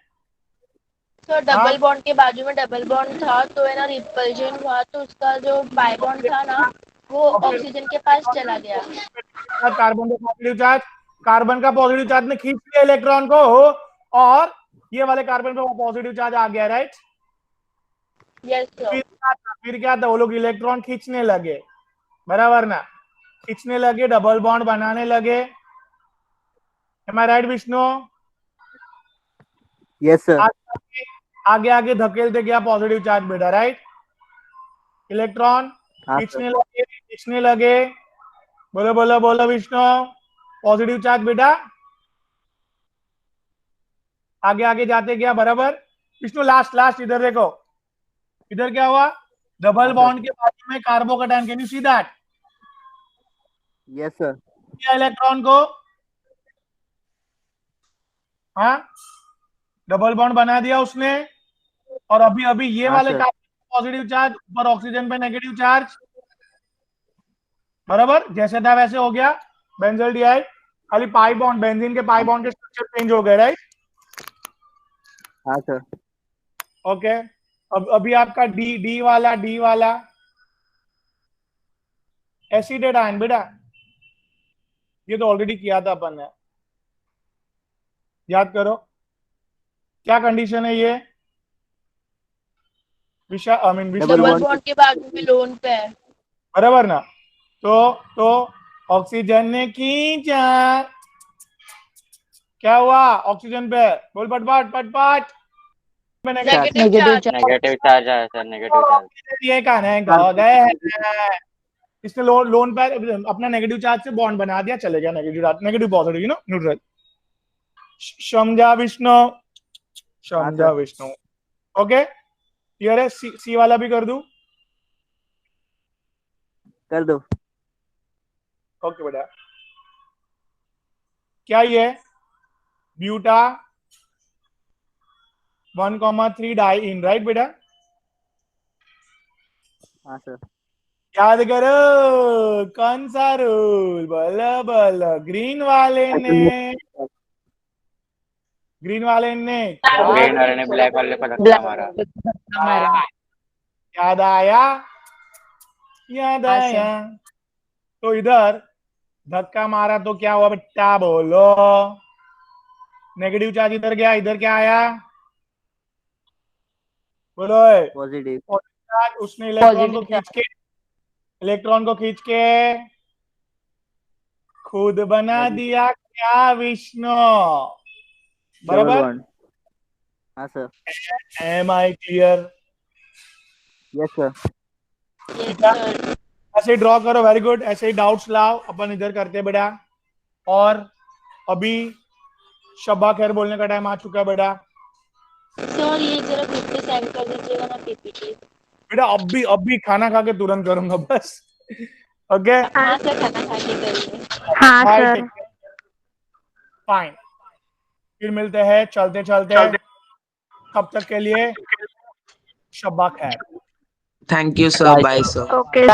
सर डबल बॉन्ड के बाजू में डबल बॉन्ड था तो है ना, रिपल्जन हुआ तो उसका जो पाई बॉन्ड था ना वो ऑक्सीजन के पास चला गया। कार्बन का पॉजिटिव चार्ज, कार्बन का पॉजिटिव चार्ज ने खींच लिया इलेक्ट्रॉन को, और ये वाले कार्बन पे पॉजिटिव चार्ज आ गया, राइट? Yes sir. फिर क्या था, वो लोग इलेक्ट्रॉन खींचने लगे, बराबर ना, खींचने लगे, डबल बॉन्ड बनाने लगे। Am I right Vishnu? Yes sir. आगे आगे धकेलते गया पॉजिटिव चार्ज बेटा, राइट। इलेक्ट्रॉन हाँ खींचने लगे। बोलो बोलो बोलो विष्णु, पॉजिटिव चार्ज बेटा आगे आगे जाते गया, बराबर। विष्णु लास्ट इधर देखो, इधर क्या हुआ, डबल बॉन्ड के बाजू में carbocation, can you see that? Yes sir. क्या इलेक्ट्रॉन को, हाँ, डबल बॉन्ड बना दिया उसने। और अभी अभी ये हाँ वाले सर। कार्बन पॉजिटिव चार्ज, ऊपर ऑक्सीजन पे नेगेटिव चार्ज, बराबर जैसे था वैसे हो गया। बेंजल डाइड, खाली पाई बॉन्ड, बेंजीन के पाई बॉन्ड के स्ट्रक्चर चेंज हो गए, राइट। हाँ सर। ओके, अब अभी आपका डी वाला एसिडेट आयन बेटा, ये तो ऑलरेडी किया था अपन ने, याद करो क्या कंडीशन है ये डबल बॉन्ड के बाजू में लोन पेयर, बराबर ना। तो ऑक्सीजन ने खींचा, क्या हुआ ऑक्सीजन पे, बोल पटपट नेगेटिव चार्ज। नेगेटिव चार्ज आया सर, नेगेटिव चार्ज। ये कनेक्ट हो गए हैं। इसने लोन पे अपना नेगेटिव चार्ज से बॉन्ड बना दिया, चले गया negative positive, you know, neutral. समझा विष्णु? ओके, क्लियर है? सी वाला भी कर दूं? कर दो। ओके बेटा, क्या ये ब्यूटा 1,3 डाई इन, राइट बेटा? हाँ सर। याद करो कौन सा रूल, बोलो ग्रीन वाले ने ग्रीन वाले ने ब्लैक वाले पर धक्का मारा। याद आया। तो इधर धक्का मारा तो क्या हुआ बेटा, बोलो। नेगेटिव चार्ज इधर गया, इधर क्या आया, बोलो। पॉजिटिव चार्ज, उसने इलेक्ट्रॉन को खींच के खुद बना दिया, क्या विष्णु, बराबर? हाँ sir. Am I clear? Yes sir. ऐसे ही ड्रॉ करो, वेरी गुड। ऐसे ही डाउट्स लाओ, अपन इधर करते बेटा। और अभी शब्बा खैर बोलने का टाइम आ चुका है बेटा। सर ये जरा ग्रुप पे सेंड कर दीजिएगा ना पीपीटी। बेटा अभी खाना खा के तुरंत करूंगा बस। ओके हाँ सर, खाना खा के करिए। हाँ सर। फाइन, फिर मिलते हैं चलते तब तक के लिए शब्बा खैर। Thank you sir, bye sir. Okay.